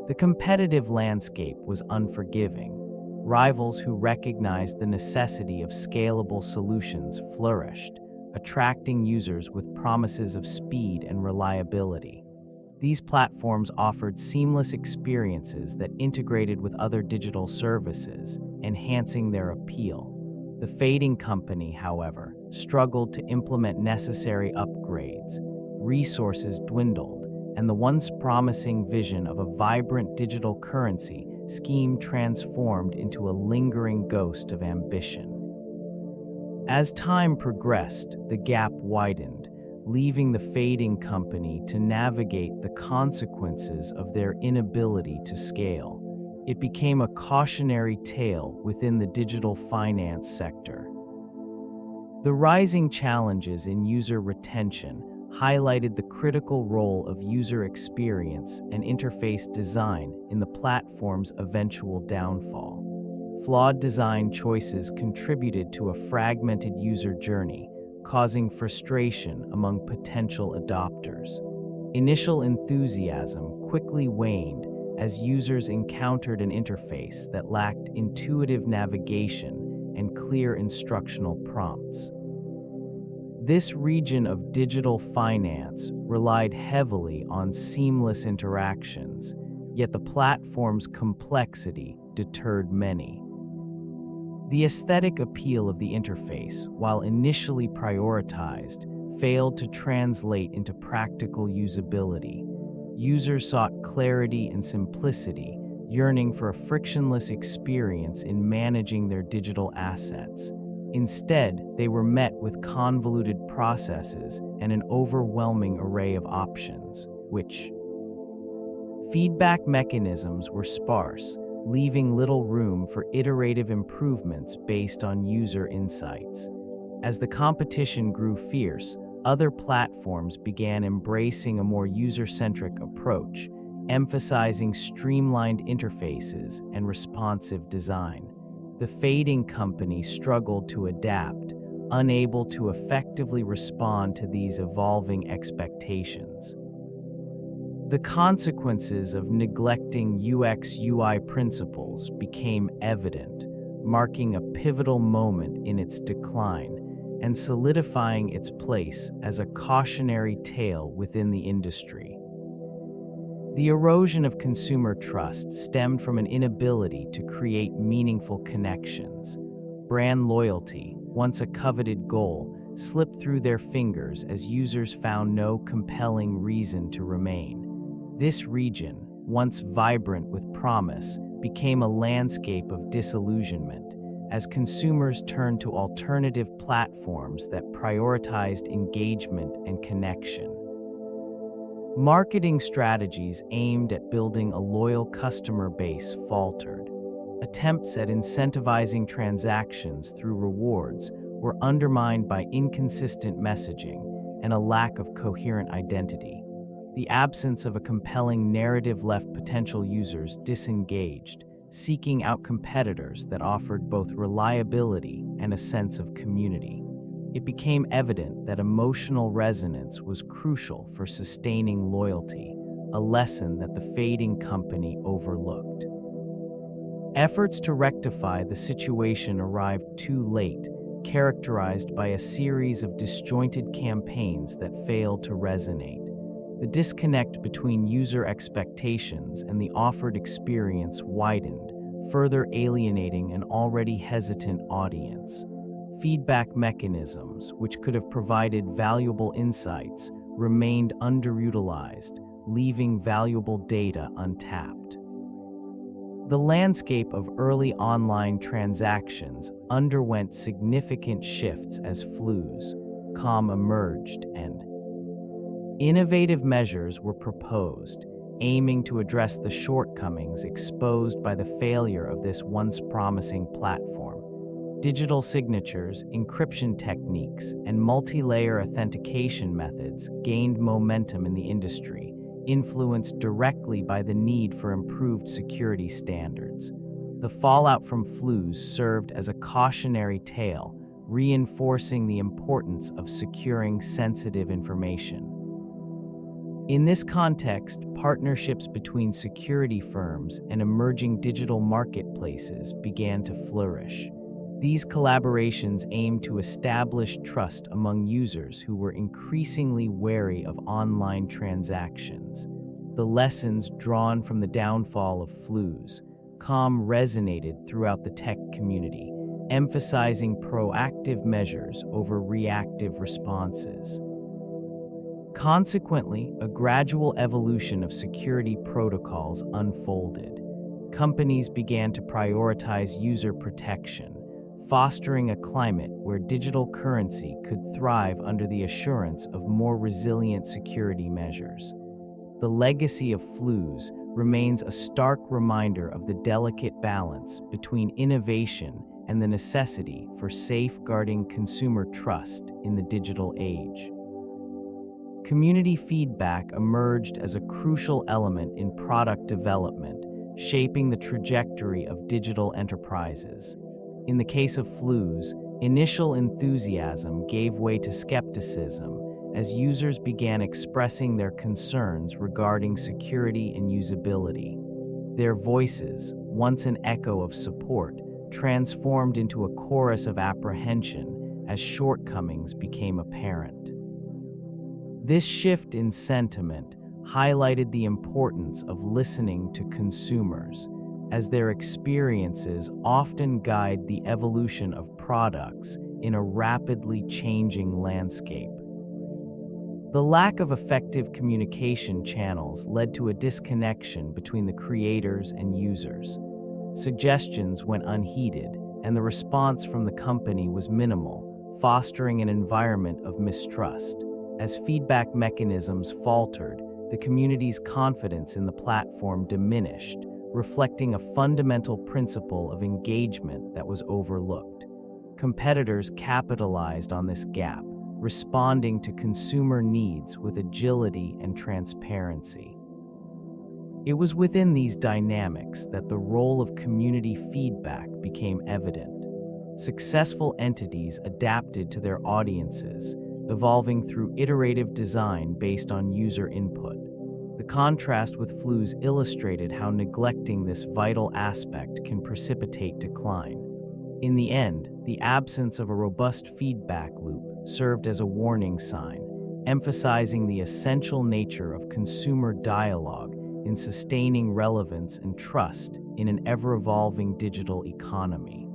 The competitive landscape was unforgiving. Rivals who recognized the necessity of scalable solutions flourished, attracting users with promises of speed and reliability. These platforms offered seamless experiences that integrated with other digital services, enhancing their appeal. The fading company, however, struggled to implement necessary upgrades upgrades, resources dwindled, and the once promising vision of a vibrant digital currency scheme transformed into a lingering ghost of ambition. As time progressed, the gap widened, leaving the fading company to navigate the consequences of their inability to scale. It became a cautionary tale within the digital finance sector. The rising challenges in user retention highlighted the critical role of user experience and interface design in the platform's eventual downfall. Flawed design choices contributed to a fragmented user journey, causing frustration among potential adopters. Initial enthusiasm quickly waned as users encountered an interface that lacked intuitive navigation and clear instructional prompts. This region of digital finance relied heavily on seamless interactions, yet the platform's complexity deterred many. The aesthetic appeal of the interface, while initially prioritized, failed to translate into practical usability. Users sought clarity and simplicity, yearning for a frictionless experience in managing their digital assets. Instead, they were met with convoluted processes and an overwhelming array of options, which feedback mechanisms were sparse, leaving little room for iterative improvements based on user insights. As the competition grew fierce, other platforms began embracing a more user-centric approach, emphasizing streamlined interfaces and responsive design. The fading company struggled to adapt, unable to effectively respond to these evolving expectations. The consequences of neglecting UX/UI principles became evident, marking a pivotal moment in its decline and solidifying its place as a cautionary tale within the industry. The erosion of consumer trust stemmed from an inability to create meaningful connections. Brand loyalty, once a coveted goal, slipped through their fingers as users found no compelling reason to remain. This region, once vibrant with promise, became a landscape of disillusionment as consumers turned to alternative platforms that prioritized engagement and connection. Marketing strategies aimed at building a loyal customer base faltered. Attempts at incentivizing transactions through rewards were undermined by inconsistent messaging and a lack of coherent identity. The absence of a compelling narrative left potential users disengaged, seeking out competitors that offered both reliability and a sense of community. It became evident that emotional resonance was crucial for sustaining loyalty, a lesson that the fading company overlooked. Efforts to rectify the situation arrived too late, characterized by a series of disjointed campaigns that failed to resonate. The disconnect between user expectations and the offered experience widened, further alienating an already hesitant audience. Feedback mechanisms, which could have provided valuable insights, remained underutilized, leaving valuable data untapped. The landscape of early online transactions underwent significant shifts as Flues.com emerged and innovative measures were proposed, aiming to address the shortcomings exposed by the failure of this once promising platform. Digital signatures, encryption techniques, and multi-layer authentication methods gained momentum in the industry, influenced directly by the need for improved security standards. The fallout from Flues served as a cautionary tale, reinforcing the importance of securing sensitive information. In this context, partnerships between security firms and emerging digital marketplaces began to flourish. These collaborations aimed to establish trust among users who were increasingly wary of online transactions. The lessons drawn from the downfall of Flues.com resonated throughout the tech community, emphasizing proactive measures over reactive responses. Consequently, a gradual evolution of security protocols unfolded. Companies began to prioritize user protection, fostering a climate where digital currency could thrive under the assurance of more resilient security measures. The legacy of flues remains a stark reminder of the delicate balance between innovation and the necessity for safeguarding consumer trust in the digital age. Community feedback emerged as a crucial element in product development, shaping the trajectory of digital enterprises. In the case of flues, initial enthusiasm gave way to skepticism as users began expressing their concerns regarding security and usability. Their voices, once an echo of support, transformed into a chorus of apprehension as shortcomings became apparent. This shift in sentiment highlighted the importance of listening to consumers, as their experiences often guide the evolution of products in a rapidly changing landscape. The lack of effective communication channels led to a disconnection between the creators and users. Suggestions went unheeded, and the response from the company was minimal, fostering an environment of mistrust. As feedback mechanisms faltered, the community's confidence in the platform diminished, reflecting a fundamental principle of engagement that was overlooked. Competitors capitalized on this gap, responding to consumer needs with agility and transparency. It was within these dynamics that the role of community feedback became evident. Successful entities adapted to their audiences, evolving through iterative design based on user input. The contrast with flues illustrated how neglecting this vital aspect can precipitate decline. In the end, the absence of a robust feedback loop served as a warning sign, emphasizing the essential nature of consumer dialogue in sustaining relevance and trust in an ever-evolving digital economy.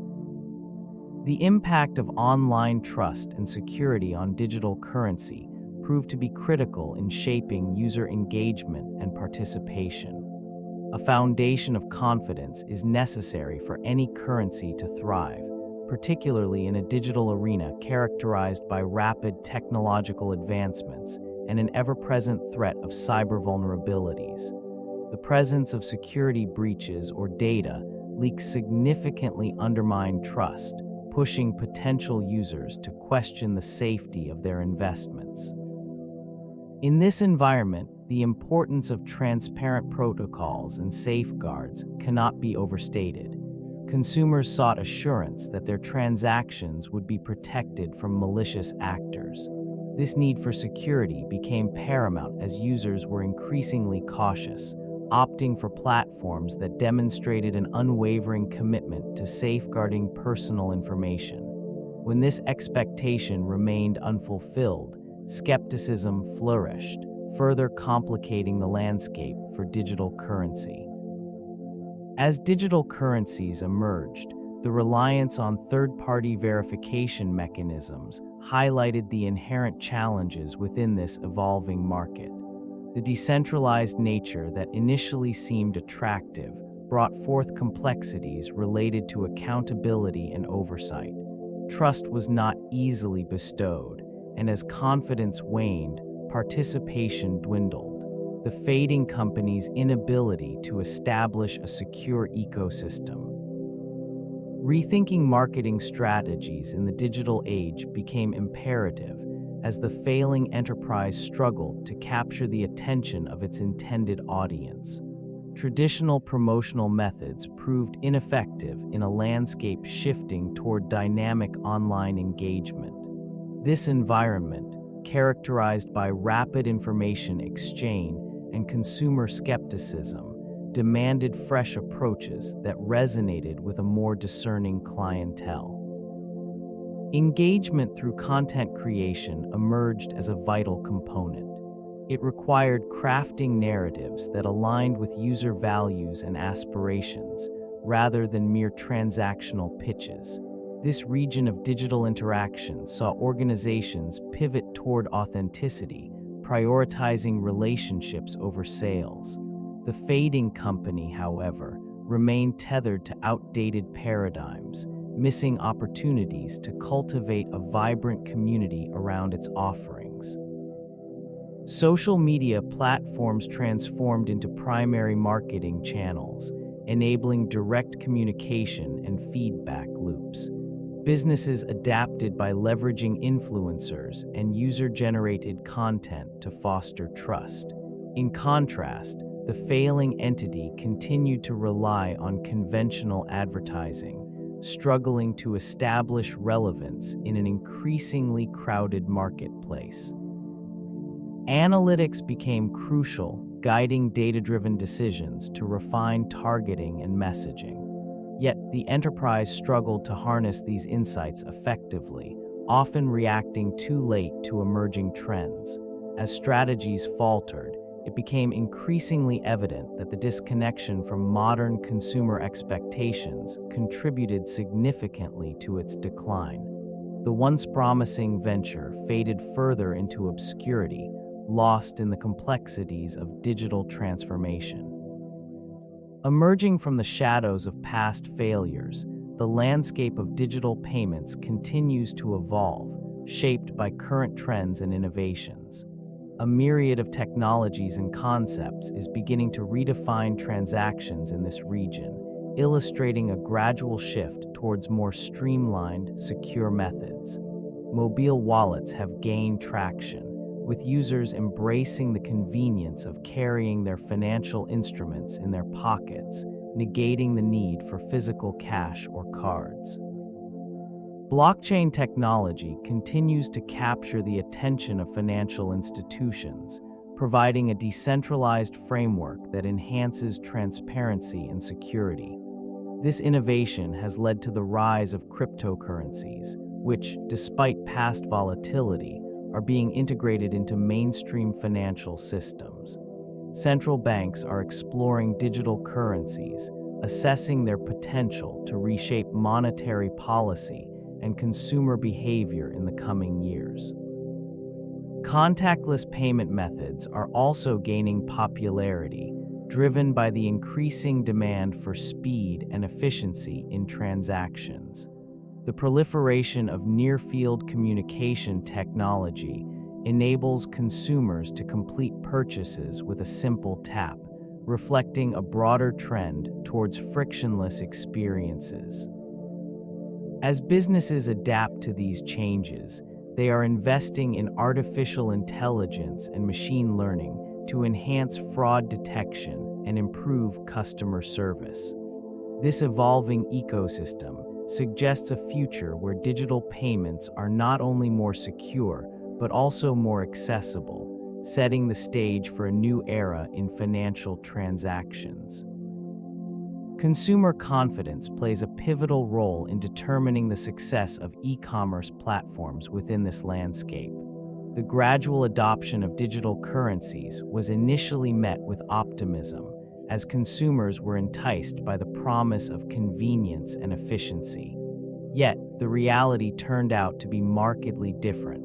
The impact of online trust and security on digital currency proved to be critical in shaping user engagement and participation. A foundation of confidence is necessary for any currency to thrive, particularly in a digital arena characterized by rapid technological advancements and an ever-present threat of cyber vulnerabilities. The presence of security breaches or data leaks significantly undermine trust, pushing potential users to question the safety of their investments. In this environment, the importance of transparent protocols and safeguards cannot be overstated. Consumers sought assurance that their transactions would be protected from malicious actors. This need for security became paramount as users were increasingly cautious, opting for platforms that demonstrated an unwavering commitment to safeguarding personal information. When this expectation remained unfulfilled, skepticism flourished, further complicating the landscape for digital currency. As digital currencies emerged, the reliance on third-party verification mechanisms highlighted the inherent challenges within this evolving market. The decentralized nature that initially seemed attractive brought forth complexities related to accountability and oversight. Trust was not easily bestowed, and as confidence waned, participation dwindled. The fading company's inability to establish a secure ecosystem. Rethinking marketing strategies in the digital age became imperative as the failing enterprise struggled to capture the attention of its intended audience. Traditional promotional methods proved ineffective in a landscape shifting toward dynamic online engagement. This environment, characterized by rapid information exchange and consumer skepticism, demanded fresh approaches that resonated with a more discerning clientele. Engagement through content creation emerged as a vital component. It required crafting narratives that aligned with user values and aspirations, rather than mere transactional pitches. This region of digital interaction saw organizations pivot toward authenticity, prioritizing relationships over sales. The fading company, however, remained tethered to outdated paradigms, missing opportunities to cultivate a vibrant community around its offerings. Social media platforms transformed into primary marketing channels, enabling direct communication and feedback loops. Businesses adapted by leveraging influencers and user-generated content to foster trust. In contrast, the failing entity continued to rely on conventional advertising, struggling to establish relevance in an increasingly crowded marketplace. Analytics became crucial, guiding data-driven decisions to refine targeting and messaging. Yet, the enterprise struggled to harness these insights effectively, often reacting too late to emerging trends. As strategies faltered, it became increasingly evident that the disconnection from modern consumer expectations contributed significantly to its decline. The once promising venture faded further into obscurity, lost in the complexities of digital transformation. Emerging from the shadows of past failures, the landscape of digital payments continues to evolve, shaped by current trends and innovations. A myriad of technologies and concepts is beginning to redefine transactions in this region, illustrating a gradual shift towards more streamlined, secure methods. Mobile wallets have gained traction, with users embracing the convenience of carrying their financial instruments in their pockets, negating the need for physical cash or cards. Blockchain technology continues to capture the attention of financial institutions, providing a decentralized framework that enhances transparency and security. This innovation has led to the rise of cryptocurrencies, which, despite past volatility, are being integrated into mainstream financial systems. Central banks are exploring digital currencies, assessing their potential to reshape monetary policy and consumer behavior in the coming years. Contactless payment methods are also gaining popularity, driven by the increasing demand for speed and efficiency in transactions. The proliferation of near-field communication technology enables consumers to complete purchases with a simple tap, reflecting a broader trend towards frictionless experiences. As businesses adapt to these changes, they are investing in artificial intelligence and machine learning to enhance fraud detection and improve customer service. This evolving ecosystem suggests a future where digital payments are not only more secure, but also more accessible, setting the stage for a new era in financial transactions. Consumer confidence plays a pivotal role in determining the success of e-commerce platforms within this landscape. The gradual adoption of digital currencies was initially met with optimism, as consumers were enticed by the promise of convenience and efficiency. Yet, the reality turned out to be markedly different.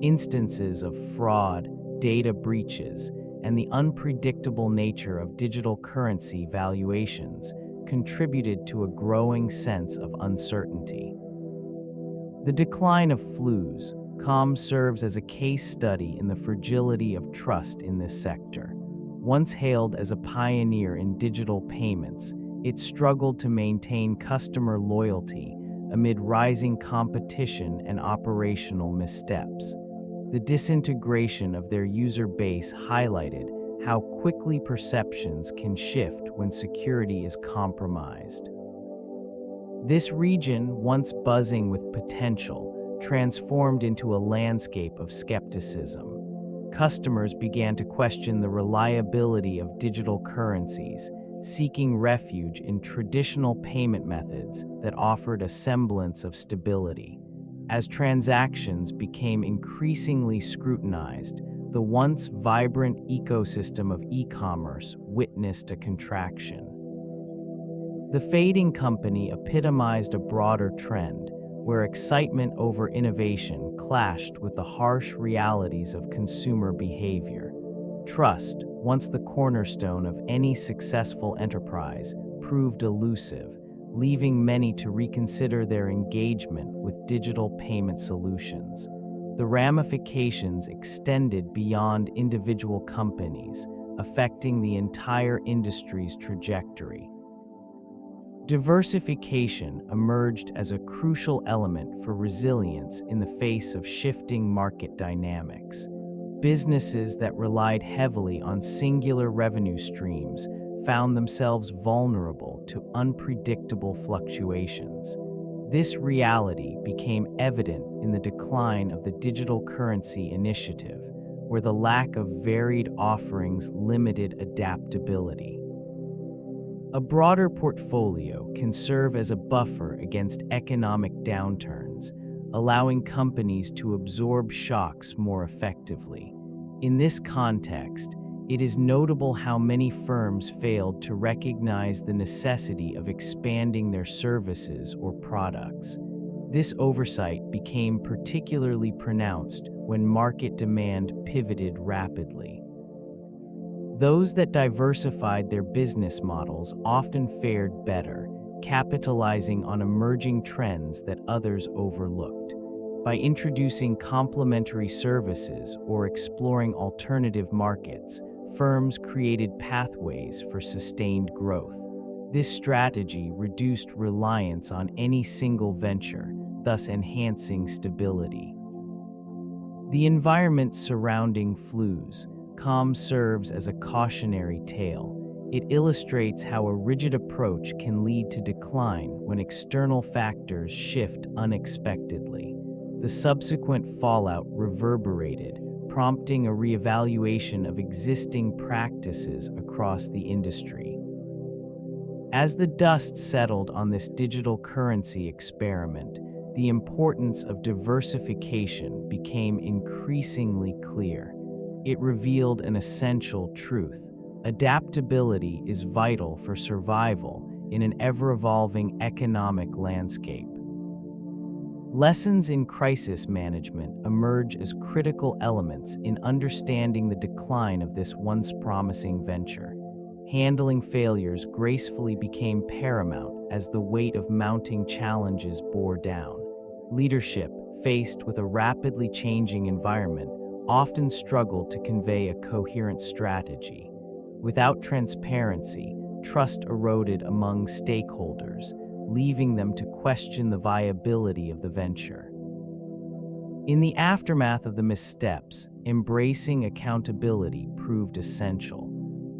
Instances of fraud, data breaches, and the unpredictable nature of digital currency valuations contributed to a growing sense of uncertainty. The decline of FLUs.com serves as a case study in the fragility of trust in this sector. Once hailed as a pioneer in digital payments, it struggled to maintain customer loyalty amid rising competition and operational missteps. The disintegration of their user base highlighted how quickly perceptions can shift when security is compromised. This region, once buzzing with potential, transformed into a landscape of skepticism. Customers began to question the reliability of digital currencies, seeking refuge in traditional payment methods that offered a semblance of stability. As transactions became increasingly scrutinized, the once vibrant ecosystem of e-commerce witnessed a contraction. The fading company epitomized a broader trend, where excitement over innovation clashed with the harsh realities of consumer behavior. Trust, once the cornerstone of any successful enterprise, proved elusive, leaving many to reconsider their engagement with digital payment solutions. The ramifications extended beyond individual companies, affecting the entire industry's trajectory. Diversification emerged as a crucial element for resilience in the face of shifting market dynamics. Businesses that relied heavily on singular revenue streams found themselves vulnerable to unpredictable fluctuations. This reality became evident in the decline of the digital currency initiative, where the lack of varied offerings limited adaptability. A broader portfolio can serve as a buffer against economic downturns, allowing companies to absorb shocks more effectively. In this context, it is notable how many firms failed to recognize the necessity of expanding their services or products. This oversight became particularly pronounced when market demand pivoted rapidly. Those that diversified their business models often fared better, capitalizing on emerging trends that others overlooked. By introducing complementary services or exploring alternative markets, firms created pathways for sustained growth. This strategy reduced reliance on any single venture, thus enhancing stability. The environment surrounding flus serves as a cautionary tale. It illustrates how a rigid approach can lead to decline when external factors shift unexpectedly. The subsequent fallout reverberated, prompting a reevaluation of existing practices across the industry. As the dust settled on this digital currency experiment, the importance of diversification became increasingly clear. It revealed an essential truth: adaptability is vital for survival in an ever-evolving economic landscape. Lessons in crisis management emerge as critical elements in understanding the decline of this once promising venture. Handling failures gracefully became paramount as the weight of mounting challenges bore down. Leadership, faced with a rapidly changing environment, often struggled to convey a coherent strategy. Without transparency, trust eroded among stakeholders, leaving them to question the viability of the venture. In the aftermath of the missteps, embracing accountability proved essential.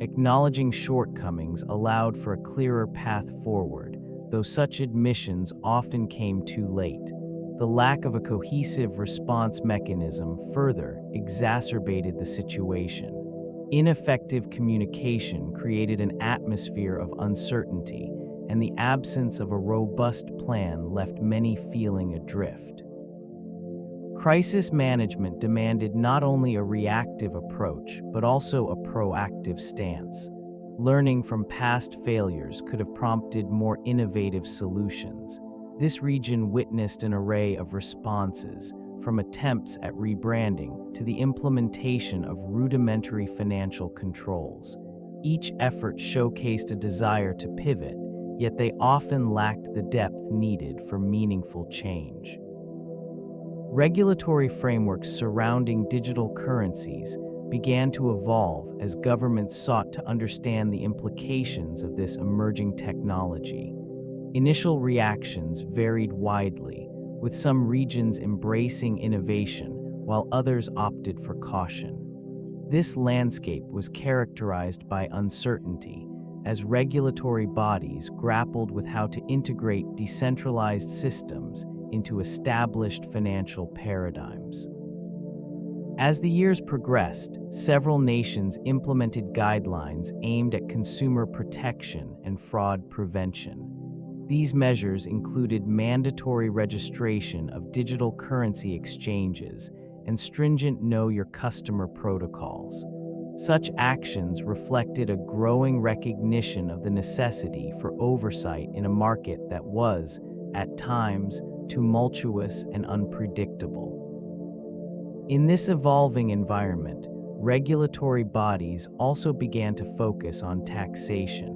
Acknowledging shortcomings allowed for a clearer path forward, though such admissions often came too late. The lack of a cohesive response mechanism further exacerbated the situation. Ineffective communication created an atmosphere of uncertainty, and the absence of a robust plan left many feeling adrift. Crisis management demanded not only a reactive approach, but also a proactive stance. Learning from past failures could have prompted more innovative solutions. This region witnessed an array of responses, from attempts at rebranding to the implementation of rudimentary financial controls. Each effort showcased a desire to pivot, yet they often lacked the depth needed for meaningful change. Regulatory frameworks surrounding digital currencies began to evolve as governments sought to understand the implications of this emerging technology. Initial reactions varied widely, with some regions embracing innovation while others opted for caution. This landscape was characterized by uncertainty, as regulatory bodies grappled with how to integrate decentralized systems into established financial paradigms. As the years progressed, several nations implemented guidelines aimed at consumer protection and fraud prevention. These measures included mandatory registration of digital currency exchanges and stringent Know Your Customer protocols. Such actions reflected a growing recognition of the necessity for oversight in a market that was, at times, tumultuous and unpredictable. In this evolving environment, regulatory bodies also began to focus on taxation,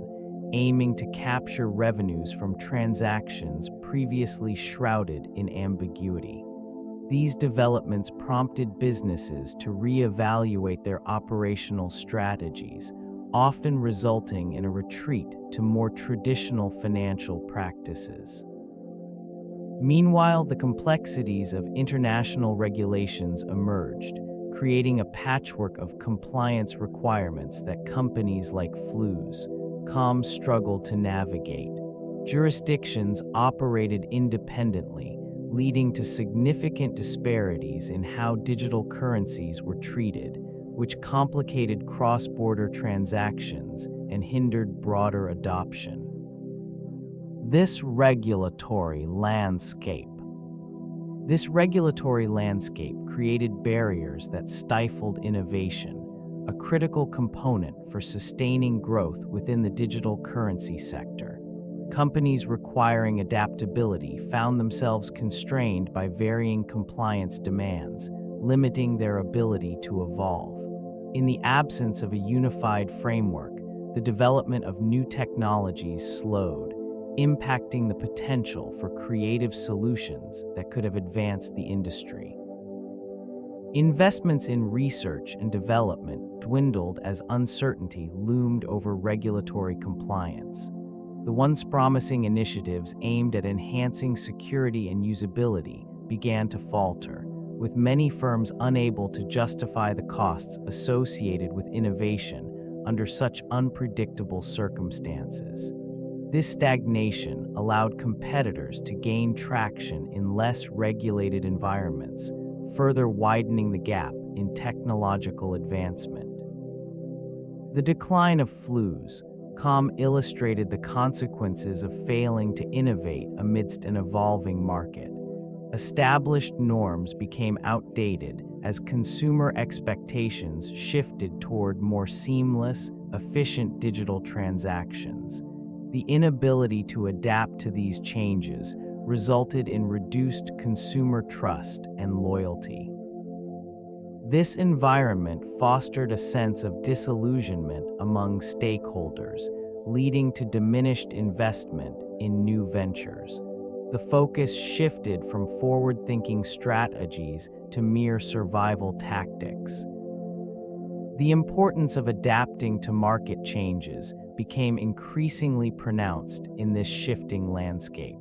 aiming to capture revenues from transactions previously shrouded in ambiguity. These developments prompted businesses to reevaluate their operational strategies, often resulting in a retreat to more traditional financial practices. Meanwhile, the complexities of international regulations emerged, creating a patchwork of compliance requirements that companies like FLUs struggled to navigate. Jurisdictions operated independently, leading to significant disparities in how digital currencies were treated, which complicated cross-border transactions and hindered broader adoption. This regulatory landscape created barriers that stifled innovation, a critical component for sustaining growth within the digital currency sector. Companies requiring adaptability found themselves constrained by varying compliance demands, limiting their ability to evolve. In the absence of a unified framework, the development of new technologies slowed, impacting the potential for creative solutions that could have advanced the industry. Investments in research and development dwindled as uncertainty loomed over regulatory compliance. The once promising initiatives aimed at enhancing security and usability began to falter, with many firms unable to justify the costs associated with innovation under such unpredictable circumstances. This stagnation allowed competitors to gain traction in less regulated environments, further widening the gap in technological advancement. The decline of FLUs illustrated the consequences of failing to innovate amidst an evolving market. Established norms became outdated as consumer expectations shifted toward more seamless, efficient digital transactions. The inability to adapt to these changes resulted in reduced consumer trust and loyalty. This environment fostered a sense of disillusionment among stakeholders, leading to diminished investment in new ventures. The focus shifted from forward-thinking strategies to mere survival tactics. The importance of adapting to market changes became increasingly pronounced in this shifting landscape.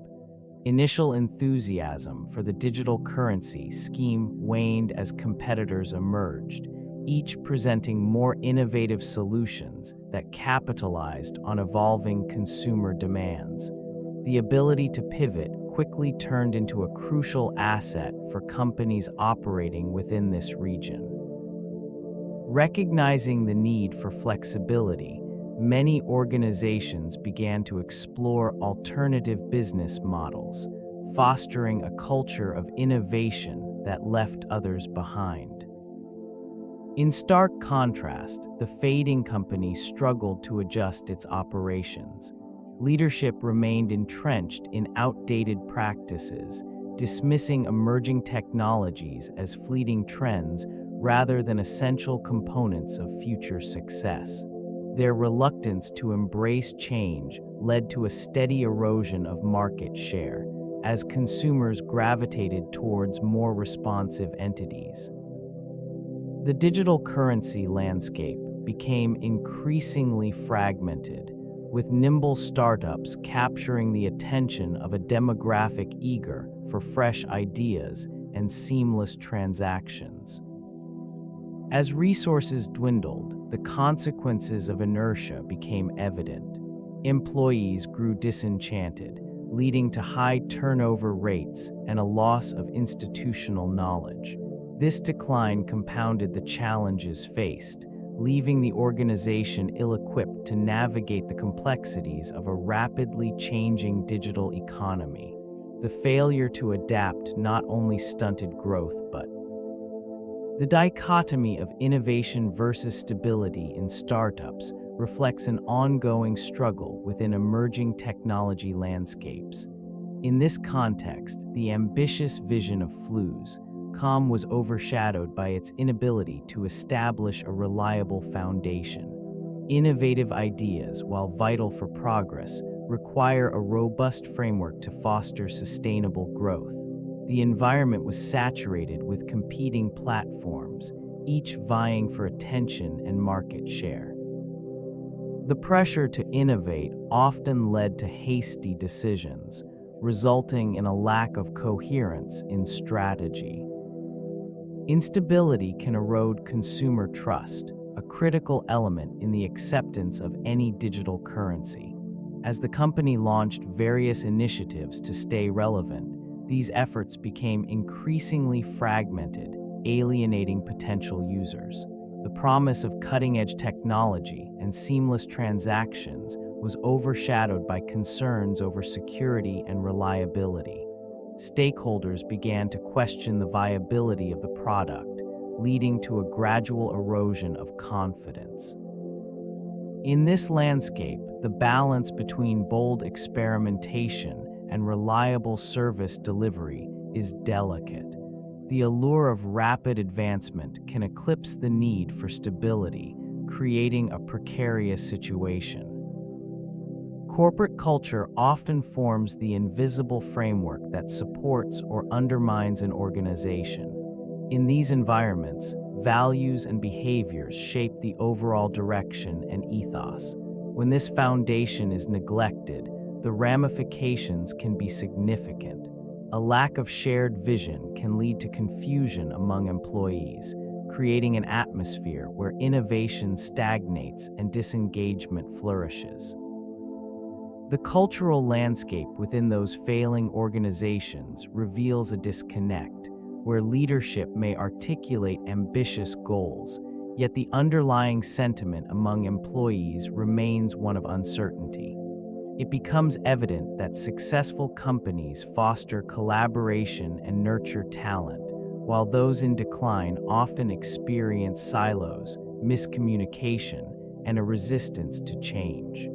Initial enthusiasm for the digital currency scheme waned as competitors emerged, each presenting more innovative solutions that capitalized on evolving consumer demands. The ability to pivot quickly turned into a crucial asset for companies operating within this region. Recognizing the need for flexibility, many organizations began to explore alternative business models, fostering a culture of innovation that left others behind. In stark contrast, the fading company struggled to adjust its operations. Leadership remained entrenched in outdated practices, dismissing emerging technologies as fleeting trends rather than essential components of future success. Their reluctance to embrace change led to a steady erosion of market share, as consumers gravitated towards more responsive entities. The digital currency landscape became increasingly fragmented, with nimble startups capturing the attention of a demographic eager for fresh ideas and seamless transactions. As resources dwindled, the consequences of inertia became evident. Employees grew disenchanted, leading to high turnover rates and a loss of institutional knowledge. This decline compounded the challenges faced, leaving the organization ill-equipped to navigate the complexities of a rapidly changing digital economy. The failure to adapt not only stunted growth, but the dichotomy of innovation versus stability in startups reflects an ongoing struggle within emerging technology landscapes. In this context, the ambitious vision of Flues.com was overshadowed by its inability to establish a reliable foundation. Innovative ideas, while vital for progress, require a robust framework to foster sustainable growth. The environment was saturated with competing platforms, each vying for attention and market share. The pressure to innovate often led to hasty decisions, resulting in a lack of coherence in strategy. Instability can erode consumer trust, a critical element in the acceptance of any digital currency. As the company launched various initiatives to stay relevant, these efforts became increasingly fragmented, alienating potential users. The promise of cutting-edge technology and seamless transactions was overshadowed by concerns over security and reliability. Stakeholders began to question the viability of the product, leading to a gradual erosion of confidence. In this landscape, the balance between bold experimentation and reliable service delivery is delicate. The allure of rapid advancement can eclipse the need for stability, creating a precarious situation. Corporate culture often forms the invisible framework that supports or undermines an organization. In these environments, values and behaviors shape the overall direction and ethos. When this foundation is neglected, the ramifications can be significant. A lack of shared vision can lead to confusion among employees, creating an atmosphere where innovation stagnates and disengagement flourishes. The cultural landscape within those failing organizations reveals a disconnect, where leadership may articulate ambitious goals, yet the underlying sentiment among employees remains one of uncertainty. It becomes evident that successful companies foster collaboration and nurture talent, while those in decline often experience silos, miscommunication, and a resistance to change.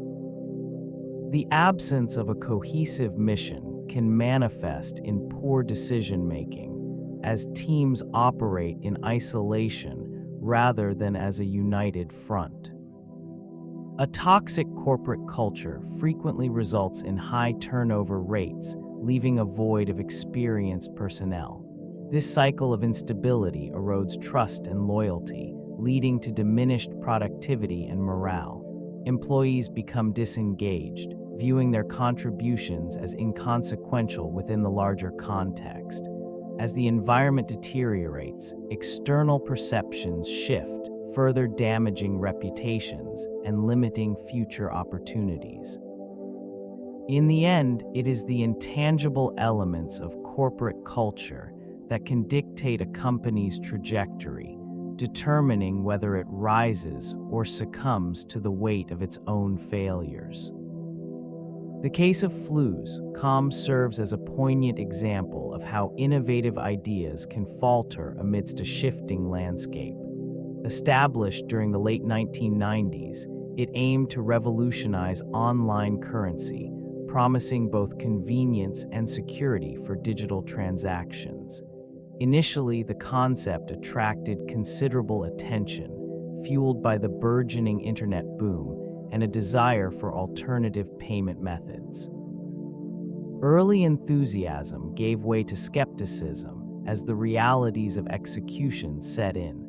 The absence of a cohesive mission can manifest in poor decision-making, as teams operate in isolation rather than as a united front. A toxic corporate culture frequently results in high turnover rates, leaving a void of experienced personnel. This cycle of instability erodes trust and loyalty, leading to diminished productivity and morale. Employees become disengaged, viewing their contributions as inconsequential within the larger context. As the environment deteriorates, external perceptions shift, further damaging reputations and limiting future opportunities. In the end, it is the intangible elements of corporate culture that can dictate a company's trajectory, determining whether it rises or succumbs to the weight of its own failures. The case of Flues.com serves as a poignant example of how innovative ideas can falter amidst a shifting landscape. Established during the late 1990s, it aimed to revolutionize online currency, promising both convenience and security for digital transactions. Initially, the concept attracted considerable attention, fueled by the burgeoning internet boom and a desire for alternative payment methods. Early enthusiasm gave way to skepticism as the realities of execution set in.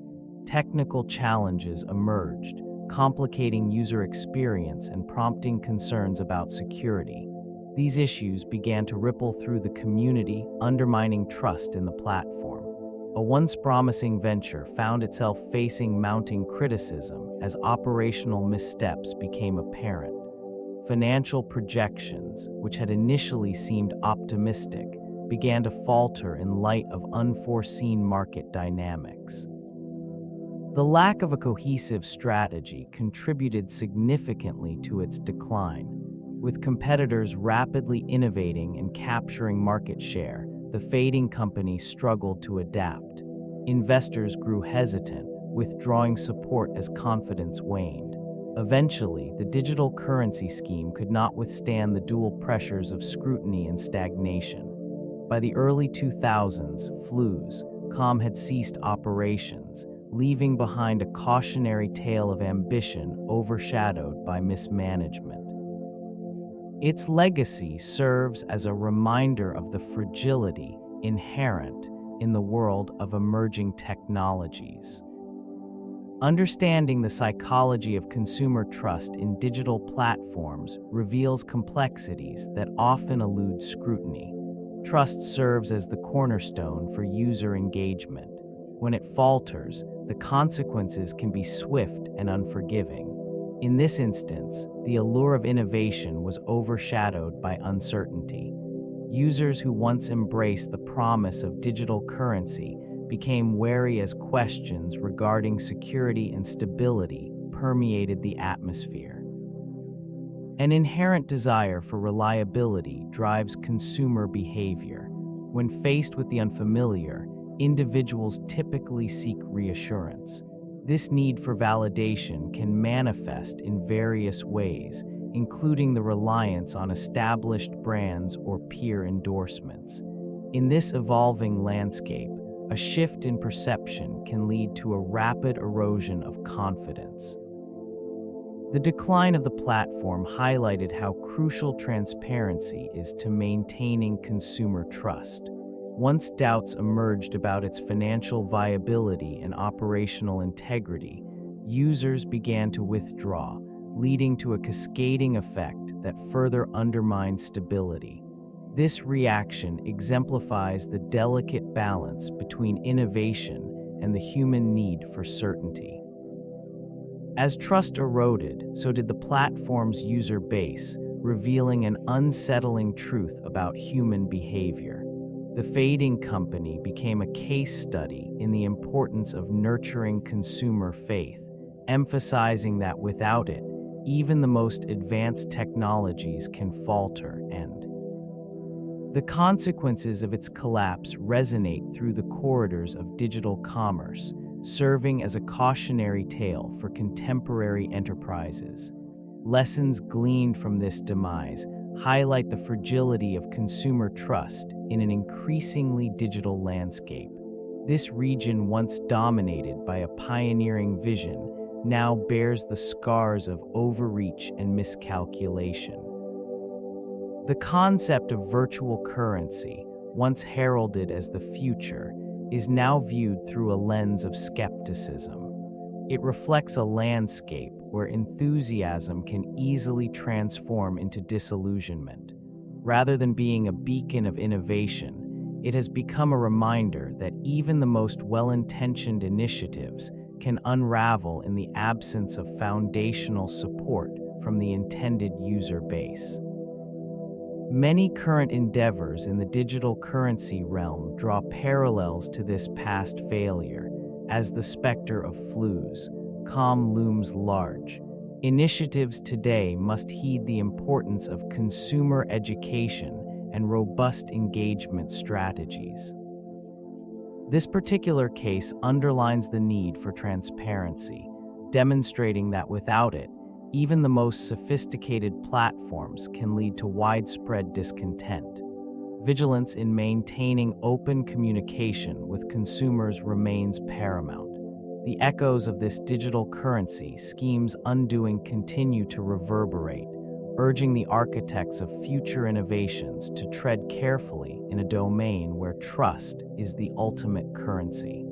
Technical challenges emerged, complicating user experience and prompting concerns about security. These issues began to ripple through the community, undermining trust in the platform. A once promising venture found itself facing mounting criticism as operational missteps became apparent. Financial projections, which had initially seemed optimistic, began to falter in light of unforeseen market dynamics. The lack of a cohesive strategy contributed significantly to its decline. With competitors rapidly innovating and capturing market share, the fading company struggled to adapt. Investors grew hesitant, withdrawing support as confidence waned. Eventually, the digital currency scheme could not withstand the dual pressures of scrutiny and stagnation. By the early 2000s, Flues.com had ceased operations, leaving behind a cautionary tale of ambition overshadowed by mismanagement. Its legacy serves as a reminder of the fragility inherent in the world of emerging technologies. Understanding the psychology of consumer trust in digital platforms reveals complexities that often elude scrutiny. Trust serves as the cornerstone for user engagement. When it falters, the consequences can be swift and unforgiving. In this instance, the allure of innovation was overshadowed by uncertainty. Users who once embraced the promise of digital currency became wary as questions regarding security and stability permeated the atmosphere. An inherent desire for reliability drives consumer behavior. When faced with the unfamiliar, individuals typically seek reassurance. This need for validation can manifest in various ways, including the reliance on established brands or peer endorsements. In this evolving landscape, a shift in perception can lead to a rapid erosion of confidence. The decline of the platform highlighted how crucial transparency is to maintaining consumer trust. Once doubts emerged about its financial viability and operational integrity, users began to withdraw, leading to a cascading effect that further undermined stability. This reaction exemplifies the delicate balance between innovation and the human need for certainty. As trust eroded, so did the platform's user base, revealing an unsettling truth about human behavior. The fading company became a case study in the importance of nurturing consumer faith, emphasizing that without it, even the most advanced technologies can falter and the consequences of its collapse resonate through the corridors of digital commerce, serving as a cautionary tale for contemporary enterprises. Lessons gleaned from this demise highlight the fragility of consumer trust in an increasingly digital landscape. This region, once dominated by a pioneering vision, now bears the scars of overreach and miscalculation. The concept of virtual currency, once heralded as the future, is now viewed through a lens of skepticism. It reflects a landscape where enthusiasm can easily transform into disillusionment. Rather than being a beacon of innovation, it has become a reminder that even the most well-intentioned initiatives can unravel in the absence of foundational support from the intended user base. Many current endeavors in the digital currency realm draw parallels to this past failure, as the specter of Flues.com looms large. Initiatives today must heed the importance of consumer education and robust engagement strategies. This particular case underlines the need for transparency, demonstrating that without it, even the most sophisticated platforms can lead to widespread discontent. Vigilance in maintaining open communication with consumers remains paramount. The echoes of this digital currency scheme's undoing continue to reverberate, urging the architects of future innovations to tread carefully in a domain where trust is the ultimate currency.